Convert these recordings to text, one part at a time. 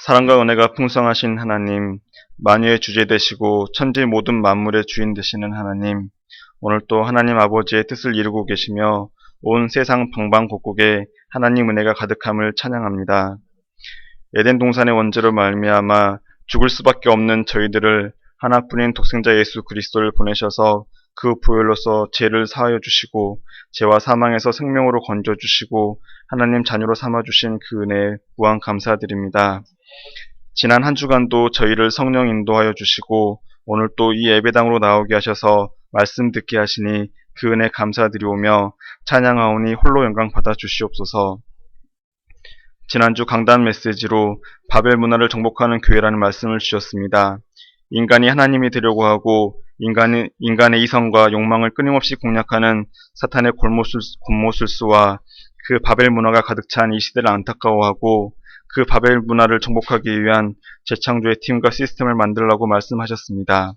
사랑과 은혜가 풍성하신 하나님, 만유의 주제 되시고 천지 모든 만물의 주인 되시는 하나님, 오늘 또 하나님 아버지의 뜻을 이루고 계시며 온 세상 방방곡곡에 하나님 은혜가 가득함을 찬양합니다. 에덴 동산의 원죄로 말미암아 죽을 수밖에 없는 저희들을 하나뿐인 독생자 예수 그리스도를 보내셔서 그 보혈로서 죄를 사하여 주시고 죄와 사망에서 생명으로 건져 주시고 하나님 자녀로 삼아 주신 그 은혜에 무한 감사드립니다. 지난 한 주간도 저희를 성령 인도하여 주시고 오늘 또 이 예배당으로 나오게 하셔서 말씀 듣게 하시니 그 은혜 감사드리오며 찬양하오니 홀로 영광 받아 주시옵소서. 지난주 강단 메시지로 바벨 문화를 정복하는 교회라는 말씀을 주셨습니다. 인간이 하나님이 되려고 하고 인간의 이성과 욕망을 끊임없이 공략하는 사탄의 곤모술수와 그 바벨 문화가 가득 찬 이 시대를 안타까워하고 그 바벨 문화를 정복하기 위한 재창조의 팀과 시스템을 만들라고 말씀하셨습니다.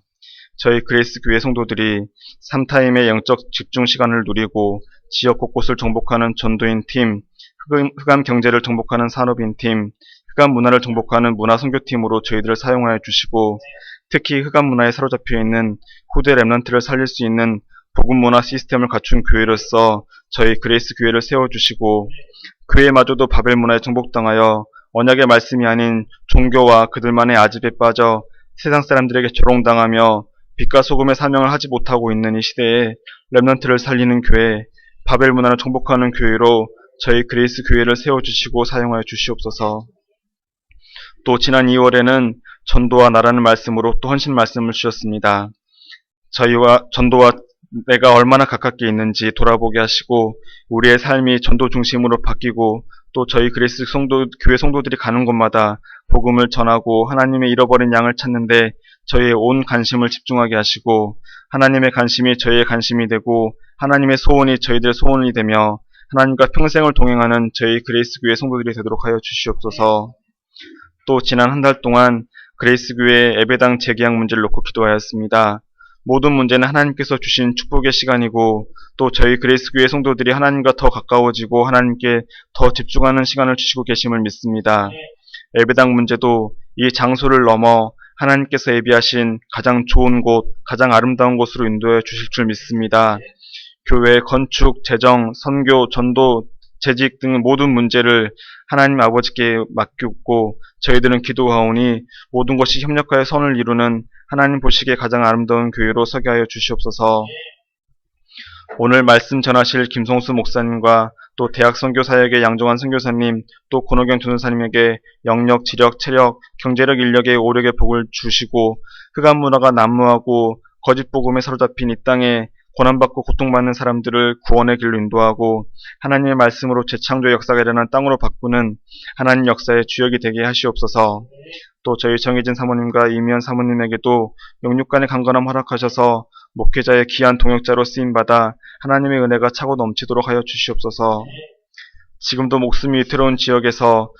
저희 그레이스 교회 성도들이 3타임의 영적 집중 시간을 누리고 지역 곳곳을 정복하는 전도인 팀, 흑암 경제를 정복하는 산업인 팀, 흑암 문화를 정복하는 문화선교팀으로 저희들을 사용하여 주시고 특히 흑암 문화에 사로잡혀 있는 후대 렘넌트를 살릴 수 있는 복음 문화 시스템을 갖춘 교회로서 저희 그레이스 교회를 세워주시고 교회마저도 바벨 문화에 정복당하여 언약의 말씀이 아닌 종교와 그들만의 아집에 빠져 세상 사람들에게 조롱당하며 빛과 소금의 사명을 하지 못하고 있는 이 시대에 렘넌트를 살리는 교회, 바벨 문화를 정복하는 교회로 저희 그레이스 교회를 세워주시고 사용하여 주시옵소서. 또 지난 2월에는 전도와 나라는 말씀으로 또 헌신 말씀을 주셨습니다. 저희와 전도와 내가 얼마나 가깝게 있는지 돌아보게 하시고 우리의 삶이 전도 중심으로 바뀌고 또 저희 그레이스 교회 성도들이 가는 곳마다 복음을 전하고 하나님의 잃어버린 양을 찾는데 저희의 온 관심을 집중하게 하시고 하나님의 관심이 저희의 관심이 되고 하나님의 소원이 저희들의 소원이 되며 하나님과 평생을 동행하는 저희 그레이스 교회 성도들이 되도록 하여 주시옵소서. 또 지난 한 달 동안 그레이스 교회 예배당 재개학 문제를 놓고 기도하였습니다. 모든 문제는 하나님께서 주신 축복의 시간이고 또 저희 그레이스 교회 성도들이 하나님과 더 가까워지고 하나님께 더 집중하는 시간을 주시고 계심을 믿습니다. 예배당 문제도 이 장소를 넘어 하나님께서 예비하신 가장 좋은 곳, 가장 아름다운 곳으로 인도해 주실 줄 믿습니다. 교회 건축, 재정, 선교, 전도, 재직 등 모든 문제를 하나님 아버지께 맡겼고 저희들은 기도하오니 모든 것이 협력하여 선을 이루는 하나님 보시기에 가장 아름다운 교회로 서게 하여 주시옵소서. 오늘 말씀 전하실 김성수 목사님과 또 대학 선교사역의 양정환 선교사님, 또 권호경 전도사님에게 영력, 지력, 체력, 경제력, 인력의 오력의 복을 주시고 흑암 문화가 난무하고 거짓 복음에 사로잡힌 이 땅에 고난받고 고통받는 사람들을 구원의 길로 인도하고 하나님의 말씀으로 재창조의 역사가 일어난 땅으로 바꾸는 하나님 역사의 주역이 되게 하시옵소서. 또 저희 정혜진 사모님과 이미연 사모님에게도 영육간의 강건함 허락하셔서 목회자의 귀한 동역자로 쓰임받아 하나님의 은혜가 차고 넘치도록 하여 주시옵소서. 지금도 목숨이 위태로운 지역에서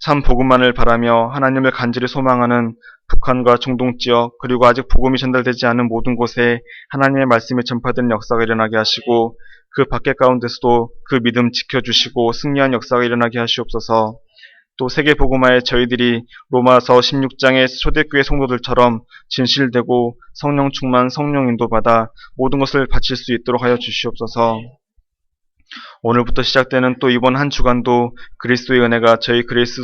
참 복음만을 바라며 하나님을 간절히 소망하는 북한과 중동 지역 그리고 아직 복음이 전달되지 않은 모든 곳에 하나님의 말씀이 전파되는 역사가 일어나게 하시고 그 밖에 가운데서도 그 믿음 지켜주시고 승리한 역사가 일어나게 하시옵소서. 또 세계 복음화에 저희들이 로마서 16장의 초대교회 성도들처럼 진실되고 성령 충만 성령 인도받아 모든 것을 바칠 수 있도록 하여 주시옵소서. 오늘부터 시작되는 또 이번 한 주간도 그리스도의 은혜가 저희 그리스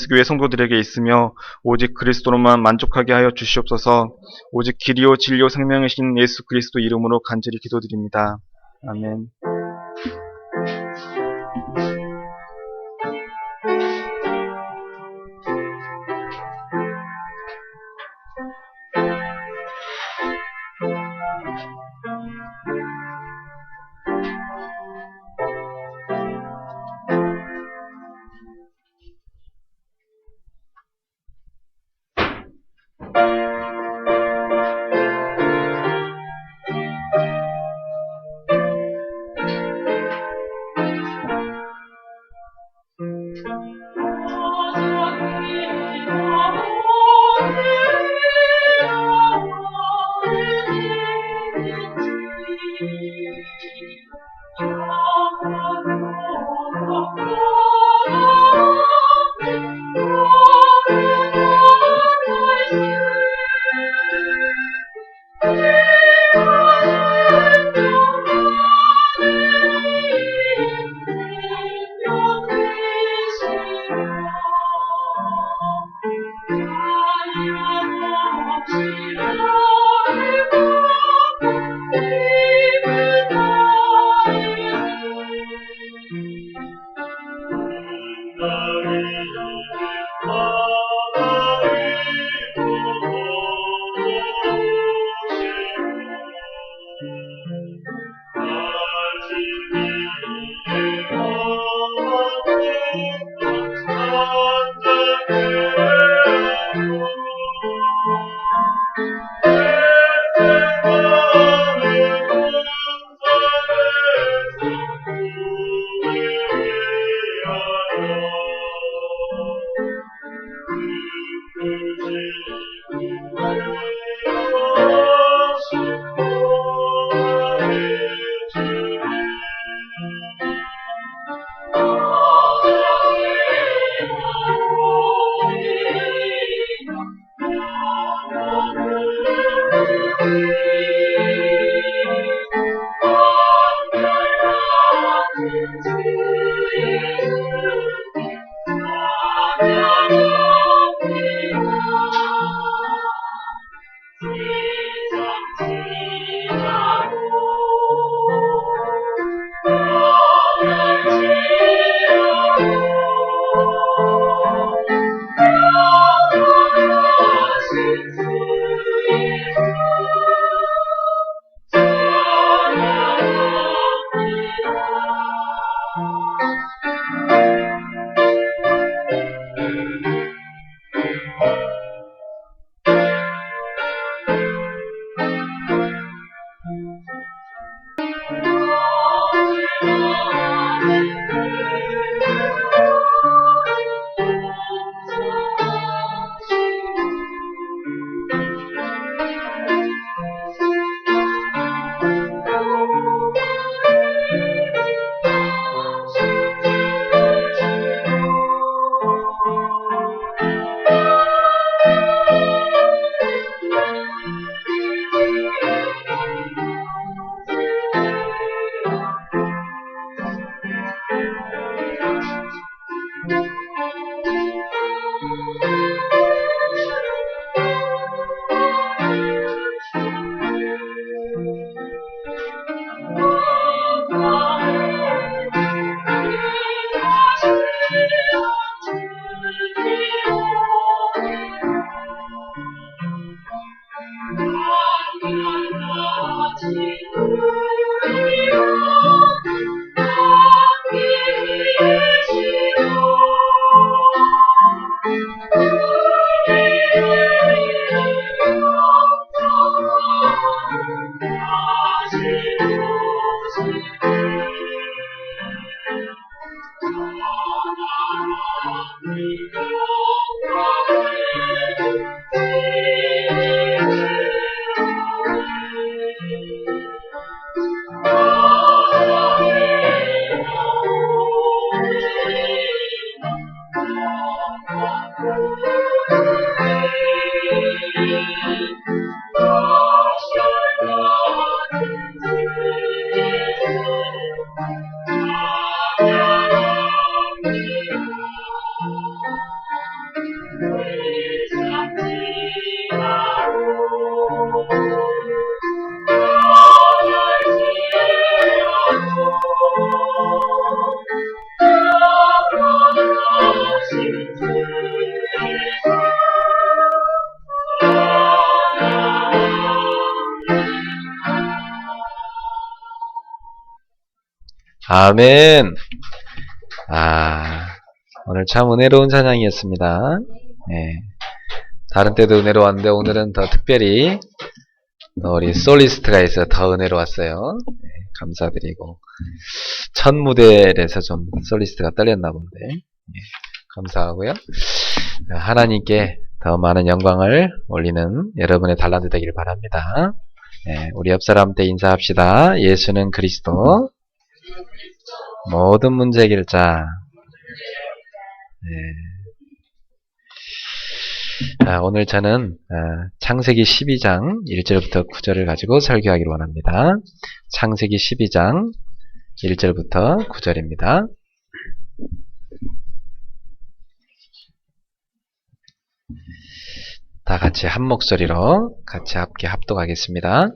교회 성도들에게 있으며 오직 그리스도로만 만족하게 하여 주시옵소서. 오직 길이요 진리요 생명이신 예수 그리스도 이름으로 간절히 기도드립니다. 아멘. 아멘. 오늘 참 은혜로운 찬양이었습니다. 네. 다른 때도 은혜로웠는데 오늘은 더 특별히 우리 솔리스트가 있어서 더 은혜로웠어요. 네, 감사드리고 첫 무대에서 좀 솔리스트가 떨렸나 본데 감사하고요. 하나님께 더 많은 영광을 올리는 여러분의 달란트 되기를 바랍니다. 네, 우리 옆 사람한테 인사합시다. 예수는 그리스도 모든 문제 해결자. 오늘 저는 창세기 12장 1절부터 9절을 가지고 설교하기를 원합니다. 창세기 12장 1절부터 9절입니다. 다 같이 한 목소리로 같이 함께 합독하겠습니다.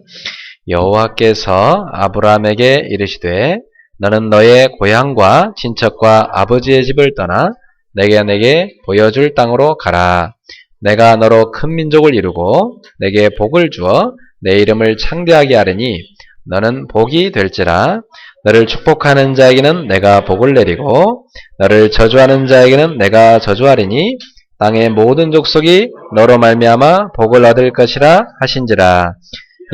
여호와께서 아브라함에게 이르시되 너는 너의 고향과 친척과 아버지의 집을 떠나 내게 보여줄 땅으로 가라. 내가 너로 큰 민족을 이루고 내게 복을 주어 내 이름을 창대하게 하리니 너는 복이 될지라. 너를 축복하는 자에게는 내가 복을 내리고 너를 저주하는 자에게는 내가 저주하리니 땅의 모든 족속이 너로 말미암아 복을 얻을 것이라 하신지라.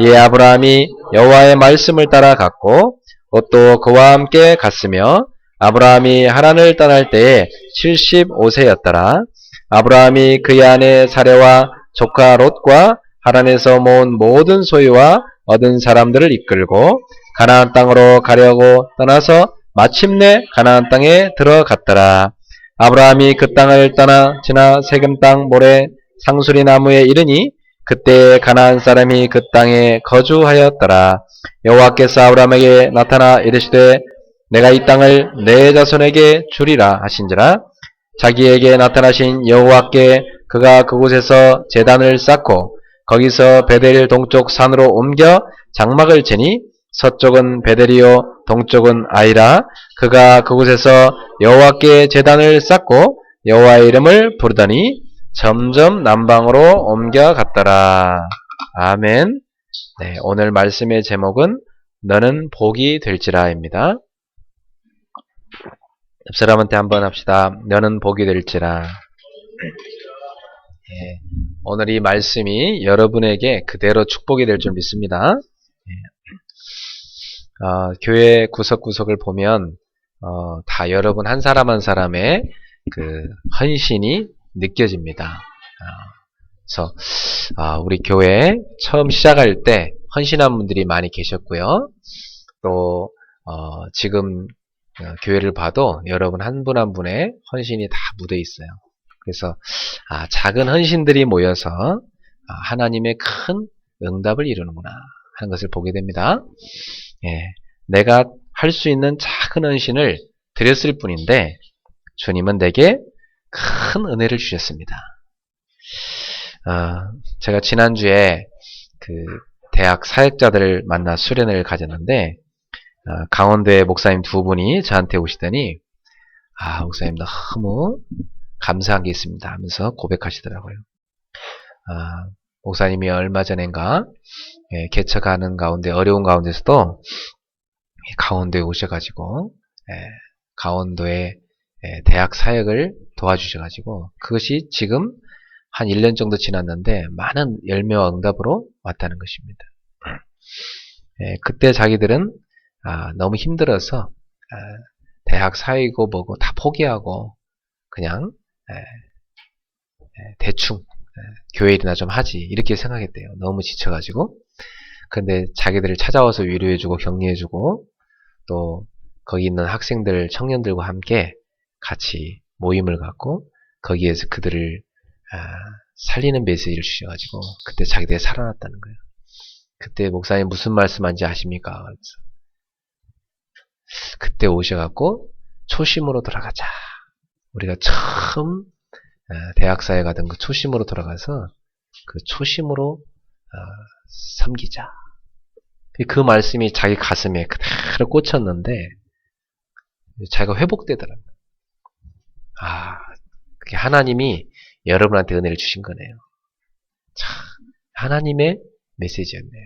이에 아브라함이 여호와의 말씀을 따라 갔고 롯도 그와 함께 갔으며 아브라함이 하란을 떠날 때에 75세였더라. 아브라함이 그의 아내 사레와 조카 롯과 하란에서 모은 모든 소유와 얻은 사람들을 이끌고 가나안 땅으로 가려고 떠나서 마침내 가나안 땅에 들어갔더라. 아브라함이 그 땅을 떠나 지나 세겜 땅 모래 상수리 나무에 이르니 그때 가나안 사람이 그 땅에 거주하였더라. 여호와께서 아브라함에게 나타나 이르시되 내가 이 땅을 내 자손에게 주리라 하신지라. 자기에게 나타나신 여호와께 그가 그곳에서 제단을 쌓고 거기서 베델 동쪽 산으로 옮겨 장막을 치니 서쪽은 베델이요 동쪽은 아이라. 그가 그곳에서 여호와께 제단을 쌓고 여호와의 이름을 부르더니 점점 남방으로 옮겨갔더라. 아멘. 네, 오늘 말씀의 제목은 너는 복이 될지라입니다. 옆 사람한테 한번 합시다. 너는 복이 될지라. 네, 오늘 이 말씀이 여러분에게 그대로 축복이 될 줄 믿습니다. 교회 구석구석을 보면 다 여러분 한 사람 한 사람의 그 헌신이 느껴집니다. 그래서 우리 교회 처음 시작할 때 헌신한 분들이 많이 계셨고요. 또 지금 교회를 봐도 여러분 한 분 한 분의 헌신이 다 묻어 있어요. 그래서 작은 헌신들이 모여서 하나님의 큰 응답을 이루는구나 하는 것을 보게 됩니다. 예, 내가 할 수 있는 작은 헌신을 드렸을 뿐인데 주님은 내게 큰 은혜를 주셨습니다. 제가 지난주에 그 대학 사역자들을 만나 수련회를 가졌는데 강원도의 목사님 두 분이 저한테 오시더니 목사님 너무 감사한 게 있습니다 하면서 고백하시더라고요. 목사님이 얼마 전인가 개척하는 가운데 어려운 가운데서도 강원도에 오셔가지고 강원도의 대학 사역을 도와주셔가지고 그것이 지금 한 1년 정도 지났는데 많은 열매와 응답으로 왔다는 것입니다. 그때 자기들은 너무 힘들어서 대학 사이고 뭐고 다 포기하고 그냥 대충 교회 일이나 좀 하지 이렇게 생각했대요. 너무 지쳐가지고. 근데 자기들을 찾아와서 위로해주고 격려해주고 또 거기 있는 학생들, 청년들과 함께 같이 모임을 갖고 거기에서 그들을 살리는 메시지를 주셔가지고 그때 자기들이 살아났다는 거예요. 그때 목사님 무슨 말씀하는지 아십니까? 그래서 그때 오셔갖고 초심으로 돌아가자. 우리가 처음 대학사에 가던 그 초심으로 돌아가서 그 초심으로 섬기자. 그 말씀이 자기 가슴에 그대로 꽂혔는데 자기가 회복되더라고요. 그게 하나님이 여러분한테 은혜를 주신 거네요. 참, 하나님의 메시지였네요.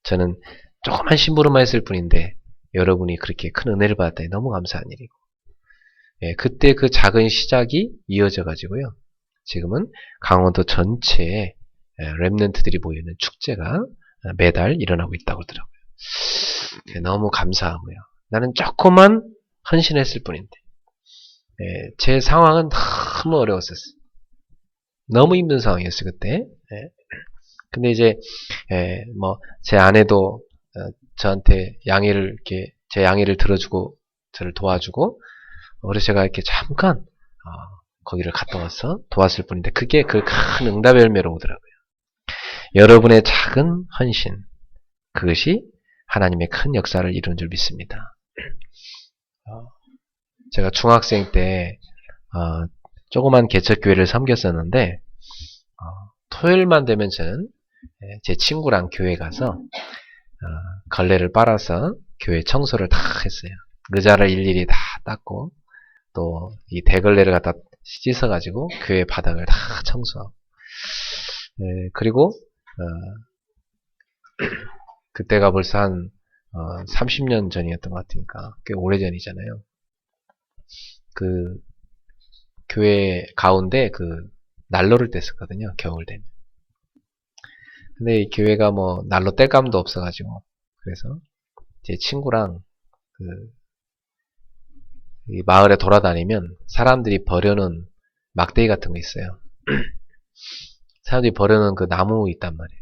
저는 조그만 심부름만 했을 뿐인데 여러분이 그렇게 큰 은혜를 받았다니 너무 감사한 일이고, 그때 그 작은 시작이 이어져 가지고요. 지금은 강원도 전체에 렘넌트들이 모이는 축제가 매달 일어나고 있다고 하더라고요. 너무 감사하고요. 나는 조그만 헌신했을 뿐인데 제 상황은 너무 어려웠었어요. 너무 힘든 상황이었어요 그때. 근데 이제 제 아내도 저한테 양해를 이렇게 제 양해를 들어주고 저를 도와주고 그래서 제가 이렇게 잠깐 거기를 갔다 와서 도왔을 뿐인데 그게 그 큰 응답의 열매로 오더라고요. 여러분의 작은 헌신, 그것이 하나님의 큰 역사를 이루는 줄 믿습니다. 제가 중학생 때 조그만 개척교회를 섬겼었는데 토요일만 되면 저는 제 친구랑 교회 가서 걸레를 빨아서 교회 청소를 다 했어요. 의자를 일일이 다 닦고 또 이 대걸레를 갖다 씻어가지고 교회 바닥을 다 청소하고 그리고 그때가 벌써 한 30년 전이었던 것 같으니까 꽤 오래전이잖아요. 그 교회 가운데 그 난로를 뗐었거든요. 겨울 되면. 근데 이 교회가 뭐 난로 뗄 감도 없어가지고 그래서 제 친구랑 이 마을에 돌아다니면 사람들이 버려놓은 막대기 같은 거 있어요. 사람들이 버려놓은 그 나무 있단 말이에요.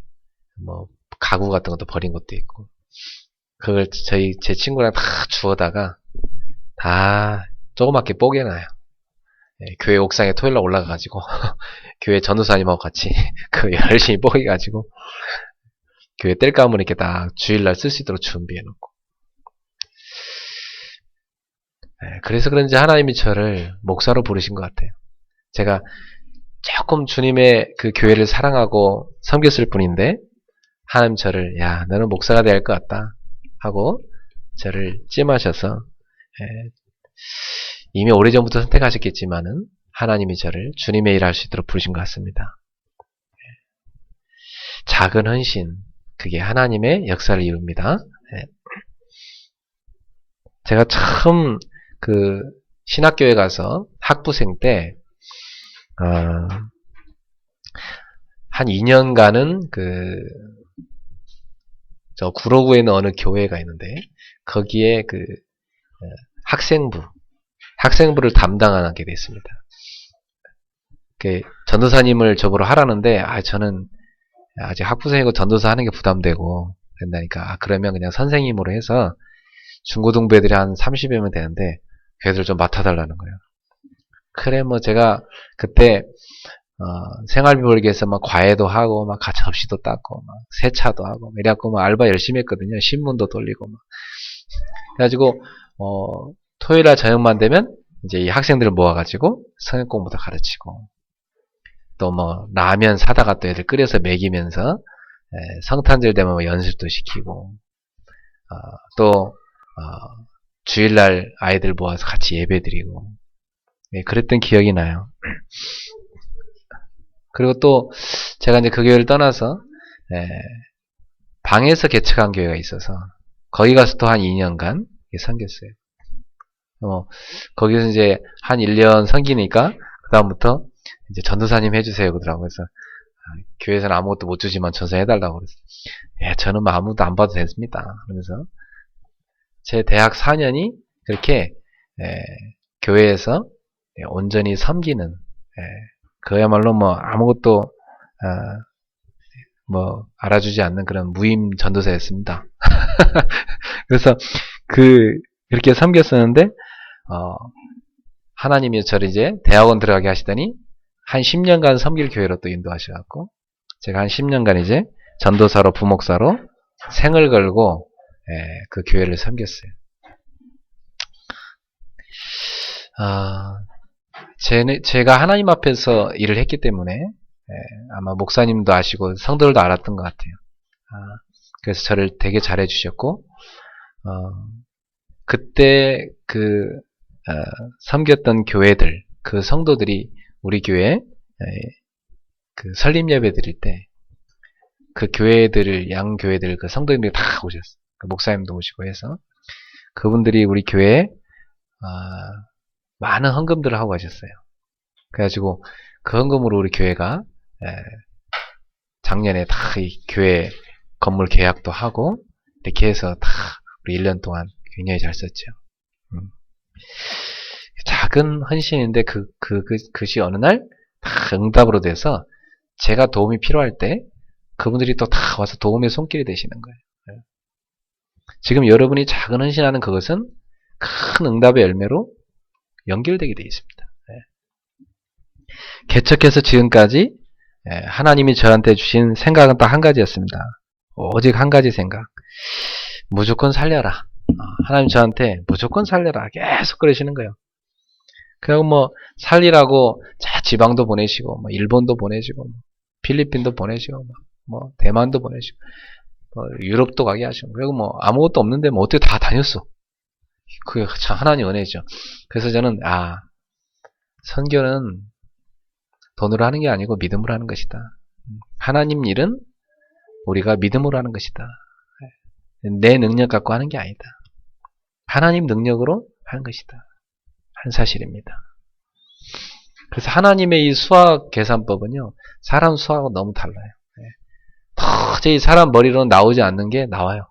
뭐 가구 같은 것도 버린 것도 있고 그걸 제 친구랑 다 주워다가 다 조그맣게 뽀개놔요. 교회 옥상에 토요일날 올라가가지고 교회 전도사님하고 같이 그 열심히 뽀개가지고 교회 뗄감을 이렇게 딱 주일날 쓸 수 있도록 준비해놓고 그래서 그런지 하나님이 저를 목사로 부르신 것 같아요. 제가 조금 주님의 그 교회를 사랑하고 섬겼을 뿐인데 하나님 저를 야 너는 목사가 돼야 할 것 같다 하고 저를 찜하셔서 이미 오래전부터 선택하셨겠지만은 하나님이 저를 주님의 일을 할 수 있도록 부르신 것 같습니다. 작은 헌신 그게 하나님의 역사를 이룹니다. 제가 처음 그 신학교에 가서 학부생 때 한 2년간은 저 구로구에 있는 어느 교회가 있는데 거기에 그 학생부를 담당하게 됐습니다. 그 전도사님을 저보러 하라는데 저는 아직 학부생이고 전도사 하는 게 부담되고 된다니까 그러면 그냥 선생님으로 해서 중고등부 애들이 한 30여 명 되는데 그 애들 좀 맡아달라는 거예요. 그래 뭐 제가 그때 생활비 벌기 위해서 막 과외도 하고 막 가차없이도 닦고 막 세차도 하고 이래갖고 막 알바 열심히 했거든요. 신문도 돌리고 막 그래가지고 토요일날 저녁만 되면 이제 이 학생들을 모아가지고 성경 공부도 가르치고 또 뭐 라면 사다가 또 애들 끓여서 먹이면서 성탄절 되면 뭐 연습도 시키고 또 주일날 아이들 모아서 같이 예배드리고 그랬던 기억이 나요. 그리고 또 제가 이제 그 교회를 떠나서 방에서 개척한 교회가 있어서 거기 가서 또 한 2년간 섬겼어요. 거기서 이제 한 1년 섬기니까 그 다음부터 이제 전도사님 해주세요 그러더라고요. 그래서 교회에서는 아무것도 못 주지만 전도사 해달라고 그래서 저는 뭐 아무것도 안 봐도 됐습니다. 그러면서 제 대학 4년이 그렇게 교회에서 온전히 섬기는, 그야말로 뭐 아무것도 뭐 알아주지 않는 그런 무임 전도사였습니다. 그래서 그렇게 섬겼었는데 하나님이 저를 이제 대학원 들어가게 하시더니 한 10년간 섬길 교회로 또 인도하셔갖고 제가 한 10년간 이제 전도사로 부목사로 생을 걸고 그 교회를 섬겼어요. 제가 하나님 앞에서 일을 했기 때문에 아마 목사님도 아시고 성도들도 알았던 것 같아요. 그래서 저를 되게 잘해 주셨고 그때 섬겼던 교회들 그 성도들이 우리 교회 그 설립 예배 드릴 때 그 교회들을 양 교회들 그 성도님들이 다 오셨어요. 그 목사님도 오시고 해서 그분들이 우리 교회에 많은 헌금들을 하고 가셨어요. 그래가지고 그 헌금으로 우리 교회가 작년에 다 이 교회 건물 계약도 하고 이렇게 해서 다 우리 1년 동안 굉장히 잘 썼죠. 작은 헌신인데 그것이 어느 날 다 응답으로 돼서 제가 도움이 필요할 때 그분들이 또 다 와서 도움의 손길이 되시는 거예요. 지금 여러분이 작은 헌신하는 그것은 큰 응답의 열매로 연결되게 되어 있습니다. 개척해서 지금까지 하나님이 저한테 주신 생각은 딱 한 가지였습니다. 오직 한 가지 생각. 무조건 살려라. 하나님 저한테 무조건 살려라. 계속 그러시는 거예요. 그리고 뭐 살리라고 지방도 보내시고 뭐 일본도 보내시고 뭐 필리핀도 보내시고 뭐 대만도 보내시고 뭐 유럽도 가게 하시고 그리고 뭐 아무것도 없는데 뭐 어떻게 다 다녔어. 그게 참 하나님 은혜죠. 그래서 저는 선교는 돈으로 하는 게 아니고 믿음으로 하는 것이다. 하나님 일은 우리가 믿음으로 하는 것이다. 내 능력 갖고 하는 게 아니다. 하나님 능력으로 하는 것이다. 한 사실입니다. 그래서 하나님의 이 수학 계산법은요, 사람 수학하고 너무 달라요. 도저히 사람 머리로는 나오지 않는 게 나와요.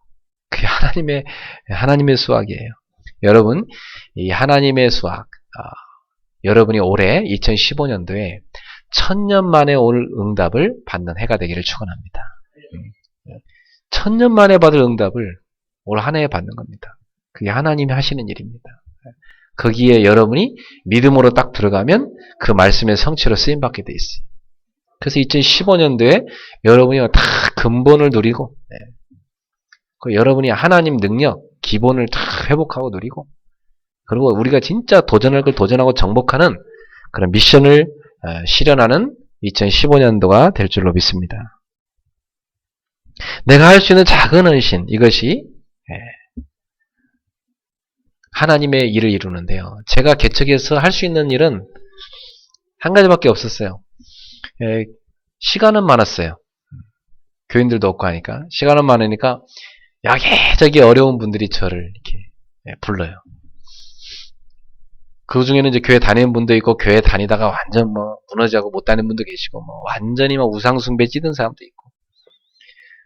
그게 하나님의 수학이에요. 여러분, 이 하나님의 수학, 여러분이 올해 2015년도에 1000년 만에 올 응답을 받는 해가 되기를 축원합니다. 1000년 만에 받을 응답을 올 한 해에 받는 겁니다. 그게 하나님이 하시는 일입니다. 거기에 여러분이 믿음으로 딱 들어가면 그 말씀의 성취로 쓰임받게 돼 있어요. 그래서 2015년도에 여러분이 다 근본을 누리고 여러분이 하나님 능력, 기본을 다 회복하고 누리고 그리고 우리가 진짜 도전할 걸 도전하고 정복하는 그런 미션을 실현하는 2015년도가 될 줄로 믿습니다. 내가 할 수 있는 작은 헌신, 이것이 하나님의 일을 이루는데요. 제가 개척해서 할 수 있는 일은 한 가지밖에 없었어요. 시간은 많았어요. 교인들도 없고 하니까. 시간은 많으니까 여기저기 어려운 분들이 저를 이렇게 불러요. 그 중에는 이제 교회 다니는 분도 있고, 교회 다니다가 완전 뭐 무너지고 못 다니는 분도 계시고, 뭐 완전히 막 우상숭배 찌든 사람도 있고.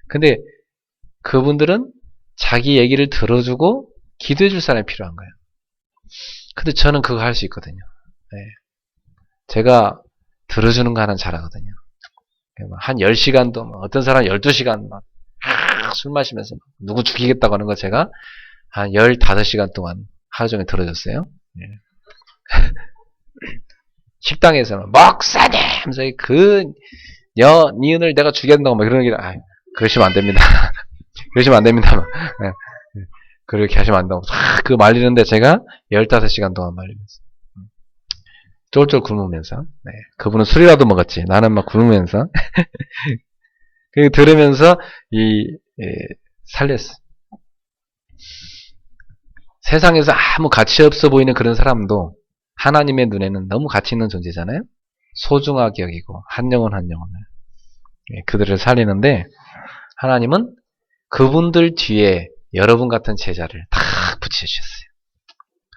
근데 그분들은 자기 얘기를 들어주고 기도해 줄 사람이 필요한 거예요. 근데 저는 그거 할 수 있거든요. 제가 들어주는 거 하나는 잘하거든요. 한 10시간도, 어떤 사람은 12시간 막 술 마시면서 누구 죽이겠다고 하는 거 제가 한 15시간 동안 하루 종일 들어줬어요. 식당에서는 목사님! 하면서 니은을 내가 죽였다고 막 그러는 게, 그러시면 안 됩니다. 그러시면 안 됩니다. 그렇게 하시면 안 된다고. 그 말리는데 제가 15시간 동안 말리면서. 쫄쫄 굶으면서. 그분은 술이라도 먹었지. 나는 막 굶으면서. 그 들으면서, 살렸어. 세상에서 아무 가치 없어 보이는 그런 사람도 하나님의 눈에는 너무 가치 있는 존재잖아요? 소중하게 여기고, 한 영혼 한 영혼을. 그들을 살리는데, 하나님은 그분들 뒤에 여러분 같은 제자를 다 붙여주셨어요.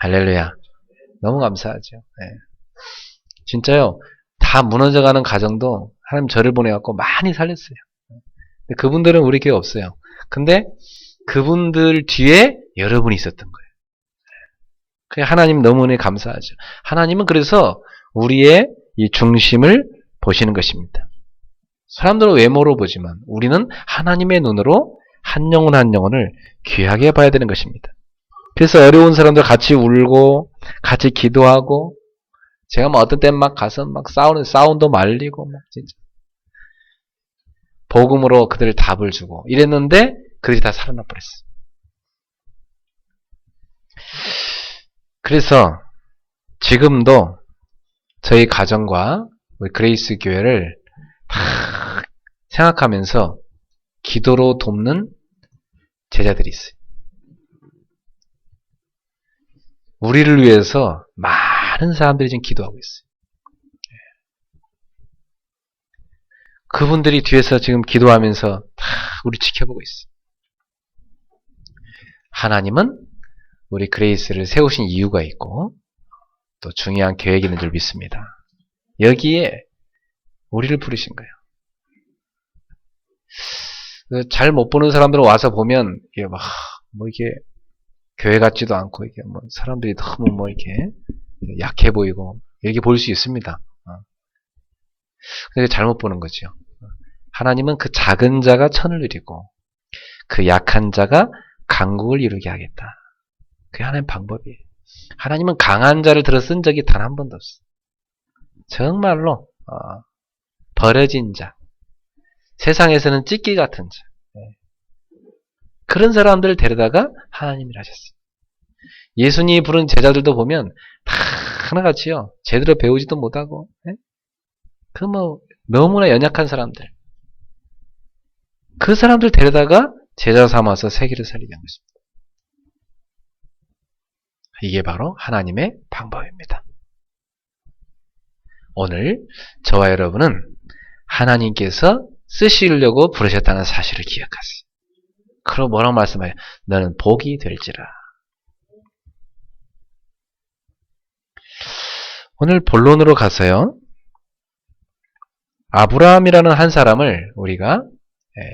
할렐루야. 너무 감사하죠. 진짜요. 다 무너져가는 가정도 하나님 저를 보내갖고 많이 살렸어요. 근데 그분들은 우리 교회 없어요. 근데 그분들 뒤에 여러분이 있었던 거예요. 하나님 너무나 감사하죠. 하나님은 그래서 우리의 이 중심을 보시는 것입니다. 사람들은 외모로 보지만 우리는 하나님의 눈으로 한 영혼 한 영혼을 귀하게 봐야 되는 것입니다. 그래서 어려운 사람들 같이 울고 같이 기도하고 제가 뭐 어떤 때 막 가서 막 사운도 말리고 막 진짜 복음으로 그들 답을 주고 이랬는데 그들이 다 살아나 버렸어요. 그래서 지금도 저희 가정과 우리 그레이스 교회를 막 생각하면서 기도로 돕는 제자들이 있어요. 우리를 위해서 많은 사람들이 지금 기도하고 있어요. 그분들이 뒤에서 지금 기도하면서 다 우리 지켜보고 있어요. 하나님은 우리 그레이스를 세우신 이유가 있고 또 중요한 계획이 있는 줄 믿습니다. 여기에 우리를 부르신 거예요. 잘 못 보는 사람들은 와서 보면 이게 막 뭐 이게 교회 같지도 않고 이게 뭐 사람들이 너무 뭐 이렇게 약해 보이고 이렇게 볼 수 있습니다. 그게 잘못 보는 거죠. 하나님은 그 작은 자가 천을 이루고 그 약한 자가 강국을 이루게 하겠다. 그게 하나님의 방법이에요. 하나님은 강한 자를 들어 쓴 적이 단 한 번도 없어요. 정말로 버려진 자, 세상에서는 찢기 같은 자, 그런 사람들을 데려다가 하나님이 하셨어요. 예수님이 부른 제자들도 보면 다 하나같이요. 제대로 배우지도 못하고 그 뭐 너무나 연약한 사람들, 그 사람들 데려다가 제자 삼아서 세계를 살리게 한 것입니다. 이게 바로 하나님의 방법입니다. 오늘 저와 여러분은 하나님께서 쓰시려고 부르셨다는 사실을 기억하세요. 그럼 뭐라고 말씀해요? 너는 복이 될지라. 오늘 본론으로 가서요. 아브라함이라는 한 사람을 우리가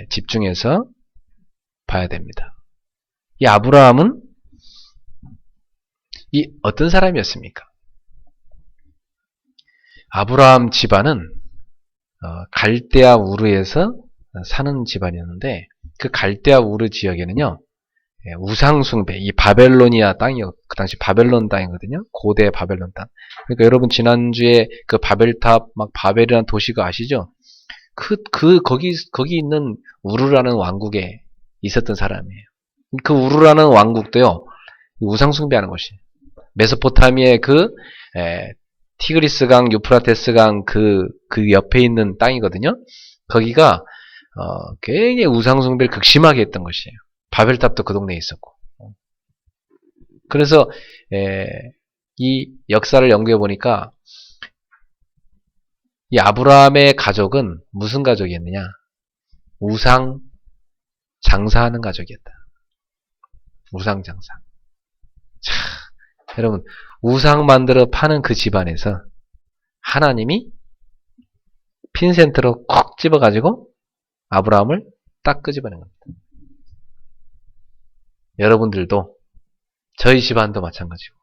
집중해서 봐야 됩니다. 이 아브라함은 이 어떤 사람이었습니까? 아브라함 집안은 갈대아 우르에서 사는 집안이었는데 그 갈대아 우르 지역에는요 우상숭배, 이 바벨로니아 땅이요, 그 당시 바벨론 땅이거든요. 고대 바벨론 땅. 그러니까 여러분 지난주에 그 바벨탑, 막 바벨이라는 도시가 아시죠? 거기 있는 우르라는 왕국에 있었던 사람이에요. 그 우르라는 왕국도요 우상숭배하는 것이에요. 메소포타미아의 티그리스강, 유프라테스강 그 옆에 있는 땅이거든요. 거기가 굉장히 우상숭배를 극심하게 했던 것이에요. 바벨탑도 그 동네에 있었고. 그래서 이 역사를 연구해 보니까 이 아브라함의 가족은 무슨 가족이었느냐? 우상 장사하는 가족이었다. 우상 장사. 자, 여러분 우상 만들어 파는 그 집안에서 하나님이 핀센트로 콕 집어가지고 아브라함을 딱 끄집어낸 겁니다. 여러분들도 저희 집안도 마찬가지고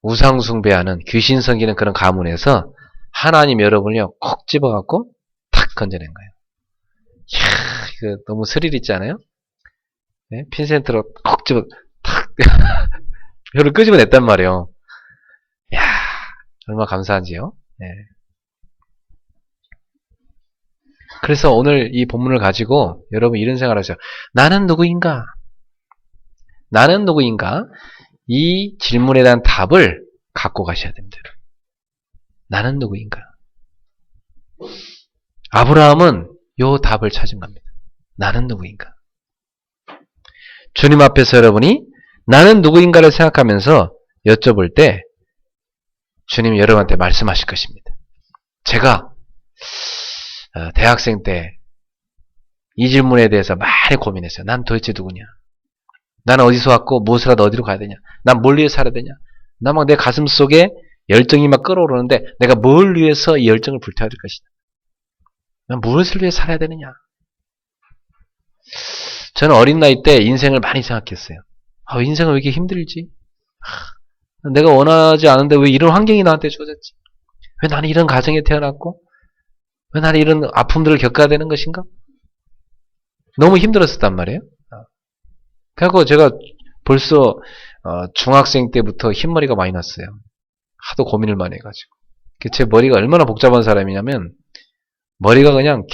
우상 숭배하는 귀신 섬기는 그런 가문에서 하나님 여러분을요 콕 집어갖고 탁 건져낸 거예요. 이야, 이거 너무 스릴 있지 않아요? 네? 핀센트로 콕 집어 탁 저를 끄집어냈단 말이에요. 이야, 얼마나 감사한지요. 네. 그래서 오늘 이 본문을 가지고 여러분 이런 생각을 하세요. 나는 누구인가? 나는 누구인가? 이 질문에 대한 답을 갖고 가셔야 됩니다. 나는 누구인가? 아브라함은 이 답을 찾은 겁니다. 나는 누구인가? 주님 앞에서 여러분이 나는 누구인가를 생각하면서 여쭤볼 때 주님이 여러분한테 말씀하실 것입니다. 제가 대학생 때 이 질문에 대해서 많이 고민했어요. 난 도대체 누구냐? 나는 어디서 왔고 무엇을 하다 어디로 가야 되냐? 난 뭘 위해 살아야 되냐? 나 막 내 가슴 속에 열정이 막 끓어오르는데 내가 뭘 위해서 이 열정을 불태워야 될 것이냐? 난 무엇을 위해 살아야 되느냐? 저는 어린 나이 때 인생을 많이 생각했어요. 인생은 왜 이렇게 힘들지? 내가 원하지 않은데 왜 이런 환경이 나한테 주어졌지? 왜 나는 이런 가정에 태어났고 왜 나는 이런 아픔들을 겪어야 되는 것인가? 너무 힘들었었단 말이에요. 그래서 제가 벌써 중학생 때부터 흰머리가 많이 났어요. 하도 고민을 많이 해가지고. 제 머리가 얼마나 복잡한 사람이냐면 머리가 그냥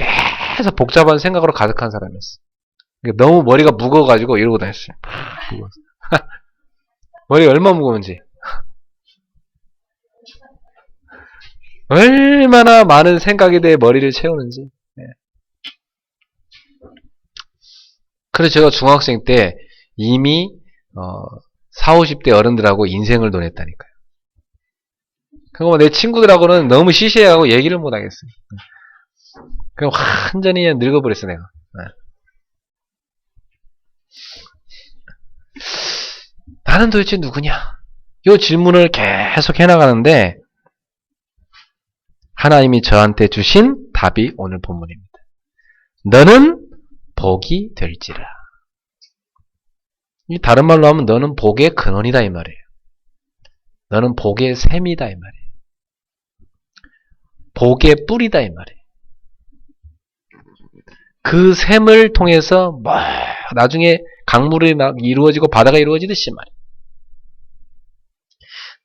계속 복잡한 생각으로 가득한 사람이었어요. 너무 머리가 무거워가지고 이러고 다녔어요. 머리가 얼마나 무거운지. 얼마나 많은 생각에 대해 머리를 채우는지. 그래서 제가 중학생 때 이미 40, 50대 어른들하고 인생을 논했다니까요. 그거 내 친구들하고는 너무 시시해하고 얘기를 못 하겠어요. 그럼 완전히 늙어버렸어 내가. 나는 도대체 누구냐? 이 질문을 계속 해나가는데 하나님이 저한테 주신 답이 오늘 본문입니다. 너는 복이 될지라. 이 다른 말로 하면 너는 복의 근원이다 이 말이에요. 너는 복의 샘이다 이 말이에요. 복의 뿌리다 이 말이에요. 그 샘을 통해서 나중에 강물이 이루어지고 바다가 이루어지듯이 말이에요.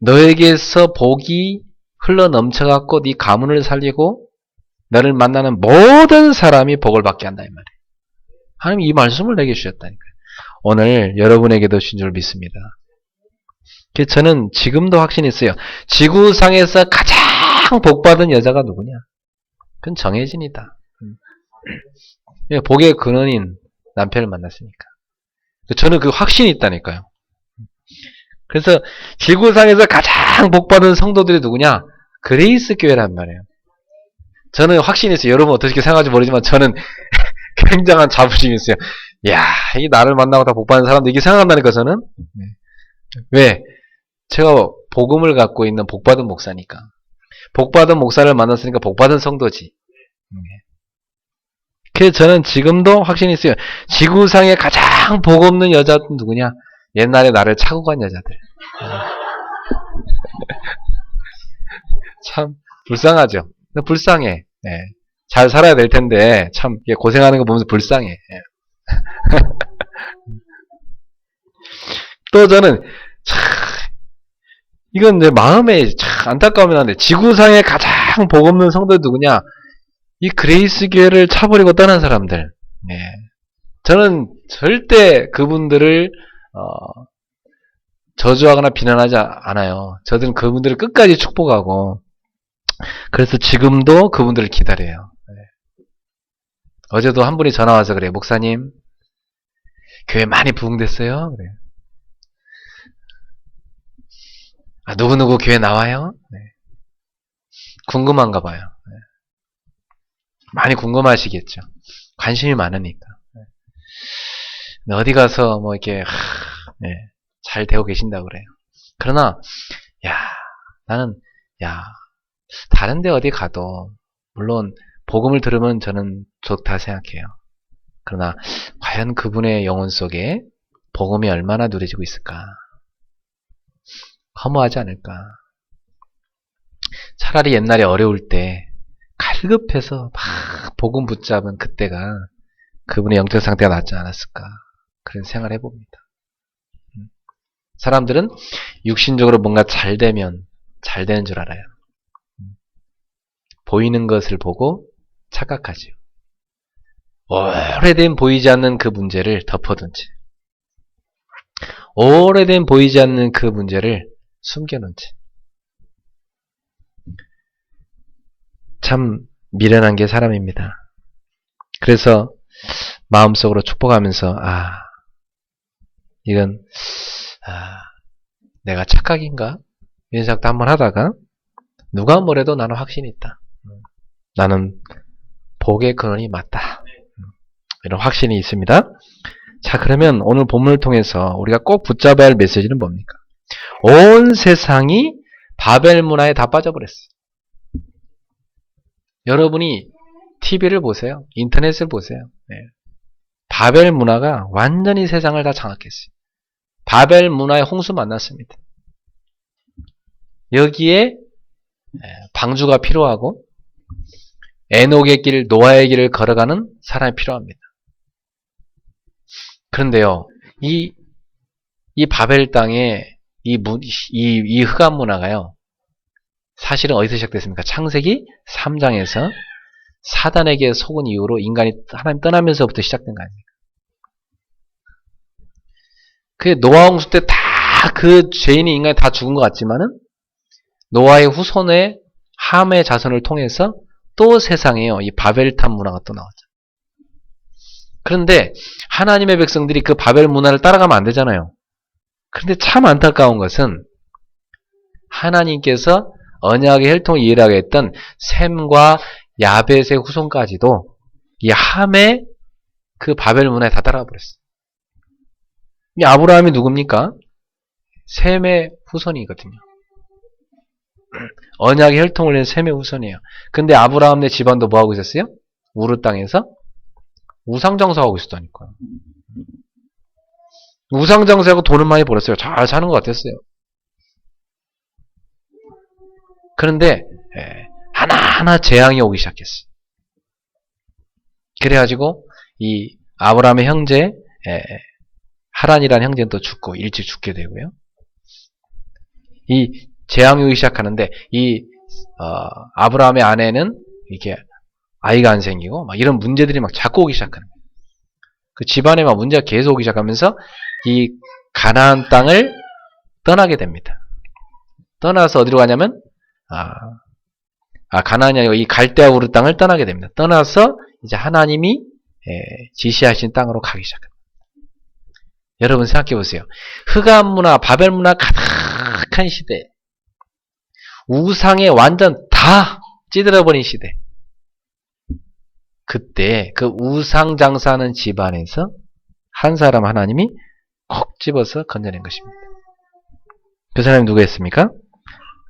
너에게서 복이 흘러 넘쳐갖고 네 가문을 살리고 너를 만나는 모든 사람이 복을 받게 한다 이 말이에요. 하나님 이 말씀을 내게 주셨다니까요. 오늘 여러분에게도 주신 줄 믿습니다. 저는 지금도 확신이 있어요. 지구상에서 가장 복받은 여자가 누구냐? 그건 정혜진이다. 복의 근원인 남편을 만났으니까. 저는 그 확신이 있다니까요. 그래서 지구상에서 가장 복받은 성도들이 누구냐? 그레이스 교회란 말이에요. 저는 확신이 있어요. 여러분 어떻게 생각할지 모르지만 저는 굉장한 자부심이 있어요. 이야, 이 나를 만나고 다 복받은 사람들 이게 생각한다니까 저는. 왜? 제가 복음을 갖고 있는 복받은 목사니까. 복받은 목사를 만났으니까 복받은 성도지. 그래서 저는 지금도 확신이 있어요. 지구상에 가장 복 없는 여자는 누구냐? 옛날에 나를 차고 간 여자들. 참 불쌍하죠. 불쌍해. 네. 잘 살아야 될 텐데 참 고생하는 거 보면서 불쌍해. 또 저는 참 이건 내 마음에 참 안타까움이 나는데 지구상에 가장 복 없는 성도는 누구냐? 이 그레이스 교회를 차버리고 떠난 사람들. 네. 저는 절대 그분들을 저주하거나 비난하지 않아요. 저들은 그분들을 끝까지 축복하고 그래서 지금도 그분들을 기다려요. 네. 어제도 한 분이 전화 와서 그래요. 목사님 교회 많이 부흥됐어요. 그래요. 아, 누구누구 교회 나와요? 네. 궁금한가 봐요. 네. 많이 궁금하시겠죠. 관심이 많으니까. 네. 어디 가서 뭐 이렇게 네, 잘 되고 계신다고 그래요. 그러나 나는 다른 데 어디 가도 물론 복음을 들으면 저는 좋다 생각해요. 그러나 과연 그분의 영혼 속에 복음이 얼마나 누려지고 있을까? 허무하지 않을까? 차라리 옛날에 어려울 때 갈급해서 막 복음 붙잡은 그때가 그분의 영적 상태가 낫지 않았을까? 그런 생각을 해봅니다. 사람들은 육신적으로 뭔가 잘 되면 잘 되는 줄 알아요. 보이는 것을 보고 착각하죠. 오래된 보이지 않는 그 문제를 덮어둔 채 오래된 보이지 않는 그 문제를 숨겨놓은 채 참 미련한 게 사람입니다. 그래서 마음속으로 축복하면서 이건 내가 착각인가? 이런 생각도 한번 하다가 누가 뭐래도 나는 확신이 있다. 나는 복의 근원이 맞다. 이런 확신이 있습니다. 자, 그러면 오늘 본문을 통해서 우리가 꼭 붙잡아야 할 메시지는 뭡니까? 온 세상이 바벨 문화에 다 빠져버렸어요. 여러분이 TV를 보세요. 인터넷을 보세요. 네. 바벨 문화가 완전히 세상을 다 장악했어요. 바벨 문화의 홍수 만났습니다. 여기에 방주가 필요하고 에녹의 길, 노아의 길을 걸어가는 사람이 필요합니다. 그런데요, 이 바벨 땅에 이 흑암 문화가요, 사실은 어디서 시작됐습니까? 창세기 3장에서 사단에게 속은 이후로 인간이 하나님 떠나면서부터 시작된 거 아닙니까? 그 노아 홍수 때 다 그 죄인이 인간이 다 죽은 것 같지만은 노아의 후손의 함의 자손을 통해서 또 세상에요, 이 바벨탑 문화가 또 나왔죠. 그런데 하나님의 백성들이 그 바벨 문화를 따라가면 안 되잖아요. 그런데 참 안타까운 것은 하나님께서 언약의 혈통을 이해하게 했던 셈과 야벳의 후손까지도 이 함의 그 바벨 문화에 다 따라가 버렸어요. 이 아브라함이 누굽니까? 셈의 후손이거든요. 언약의 혈통을 낸 셈의 후손이에요. 근데 아브라함네 집안도 뭐하고 있었어요? 우르 땅에서 우상장사하고 있었다니까요. 우상장사하고 돈은 많이 벌었어요. 잘 사는 것 같았어요. 그런데 하나하나 재앙이 오기 시작했어요. 그래가지고 이 아브라함의 형제 하란이라는 형제는 또 죽고 일찍 죽게 되고요. 이 재앙이 오기 시작하는데 이 아브라함의 아내는 이렇게 아이가 안 생기고 막 이런 문제들이 막 자꾸 오기 시작하는 거예요. 그 집안에 막 문제가 계속 오기 시작하면서 이 가나안 땅을 떠나게 됩니다. 떠나서 어디로 가냐면 가나안이 아니고 이 갈대아 우르 땅을 떠나게 됩니다. 떠나서 이제 하나님이 지시하신 땅으로 가기 시작합니다. 여러분 생각해 보세요. 흑암 문화, 바벨 문화 가득한 시대, 우상에 완전 다 찌들어버린 시대. 그때 그 우상 장사하는 집안에서 한 사람 하나님이 콕 집어서 건져낸 것입니다. 그 사람이 누구였습니까?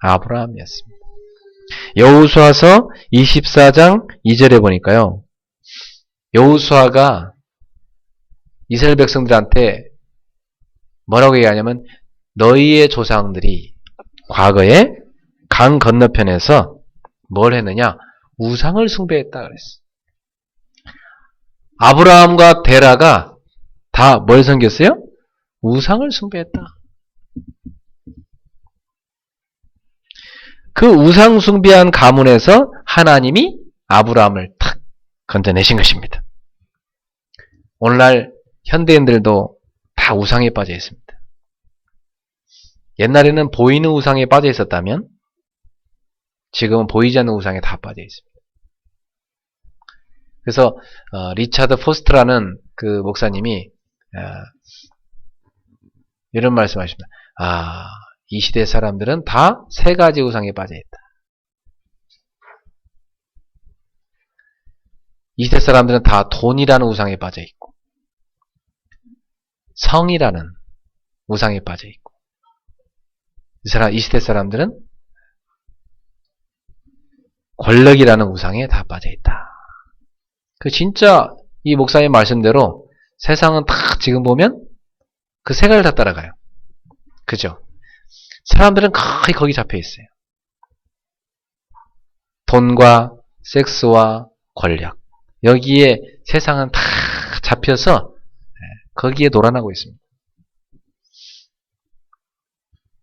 아브라함이었습니다. 여호수아서 24장 2절에 보니까요, 여호수아가 이스라엘 백성들한테 뭐라고 얘기하냐면 너희의 조상들이 과거에 강 건너편에서 뭘 했느냐? 우상을 숭배했다 그랬어. 아브라함과 데라가 다 뭘 섬겼어요? 우상을 숭배했다. 그 우상 숭배한 가문에서 하나님이 아브라함을 탁 건져내신 것입니다. 오늘날 현대인들도 다 우상에 빠져 있습니다. 옛날에는 보이는 우상에 빠져 있었다면 지금은 보이지 않는 우상에 다 빠져 있습니다. 그래서 리차드 포스트라는 그 목사님이 이런 말씀하십니다. 이 시대 사람들은 다 세 가지 우상에 빠져 있다. 이 시대 사람들은 다 돈이라는 우상에 빠져 있고, 성이라는 우상에 빠져 있고, 이 시대 사람들은 권력이라는 우상에 다 빠져 있다. 그 진짜 이 목사님 말씀대로 세상은 다 지금 보면 그 세 가지를 다 따라가요. 그죠? 사람들은 거의 거기 잡혀 있어요. 돈과 섹스와 권력. 여기에 세상은 다 잡혀서 거기에 놀아나고 있습니다.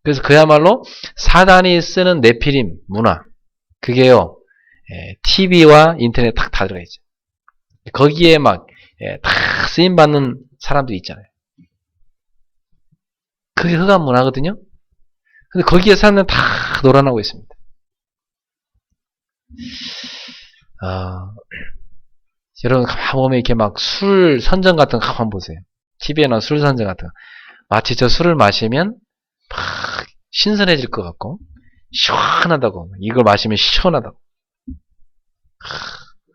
그래서 그야말로 사단이 쓰는 네피림 문화. 그게요, TV와 인터넷 다 들어가 있죠. 거기에 막 다 쓰임받는 사람들이 있잖아요. 그게 흑암 문화거든요. 근데 거기에 사람들은 다 놀아나고 있습니다. 여러분 가만 보면 이렇게 막 술 선전 같은 거 가만 보세요. TV에 나온 술 선전 같은 거. 마치 저 술을 마시면 막 신선해질 것 같고 시원하다고. 이걸 마시면 시원하다고.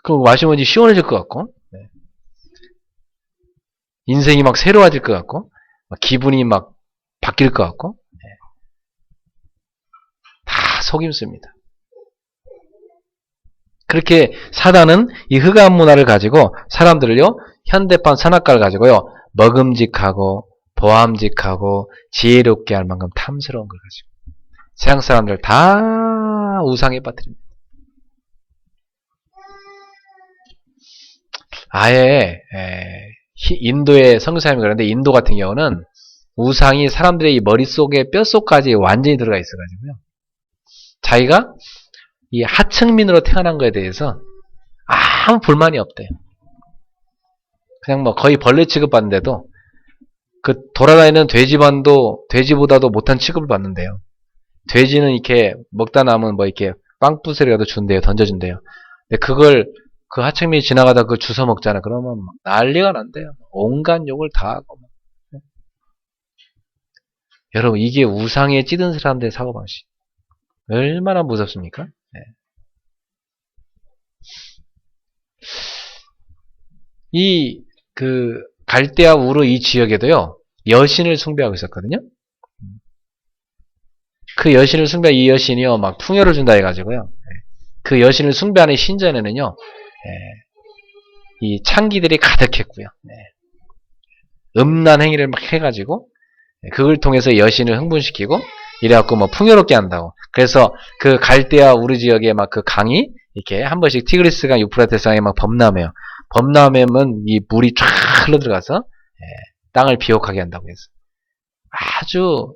그거 마시면 이제 시원해질 것 같고, 인생이 막 새로워질 것 같고, 기분이 막 바뀔 것 같고, 다 속임수입니다. 그렇게 사단은 이 흑암 문화를 가지고 사람들을요, 현대판 선악과를 가지고요, 먹음직하고 보암직하고 지혜롭게 할 만큼 탐스러운 걸 가지고 세상 사람들 다 우상에 빠뜨립니다. 아예 인도의 선교사님이 그런데 인도 같은 경우는 우상이 사람들의 이 머릿속에 뼛속까지 완전히 들어가 있어가지고요. 자기가 이 하층민으로 태어난 거에 대해서 아무 불만이 없대요. 그냥 뭐 거의 벌레 취급받는데도 그 돌아다니는 돼지반도 돼지보다도 못한 취급을 받는데요. 돼지는 이렇게 먹다 남은 뭐 이렇게 빵 부스러기라도 준대요. 던져준대요. 근데 그걸 그 하층민이 지나가다 그걸 주워 먹잖아. 그러면 막 난리가 난대요. 온갖 욕을 다 하고. 여러분 이게 우상에 찌든 사람들의 사고방식. 얼마나 무섭습니까? 네. 이 갈대아 우르 이 지역에도요 여신을 숭배하고 있었거든요. 그 여신을 숭배한 이 여신이요 막 풍요를 준다 해가지고요. 그 여신을 숭배하는 신전에는요 이 창기들이 가득했고요. 음란 행위를 막 해가지고 그걸 통해서 여신을 흥분시키고 이래갖고 뭐 풍요롭게 한다고. 그래서 그 갈대아 우르 지역에 막 그 강이 이렇게 한 번씩 티그리스강, 유프라테스 강에 막 범람해요. 범람하면 이 물이 쫙 흘러들어가서 땅을 비옥하게 한다고 해서 아주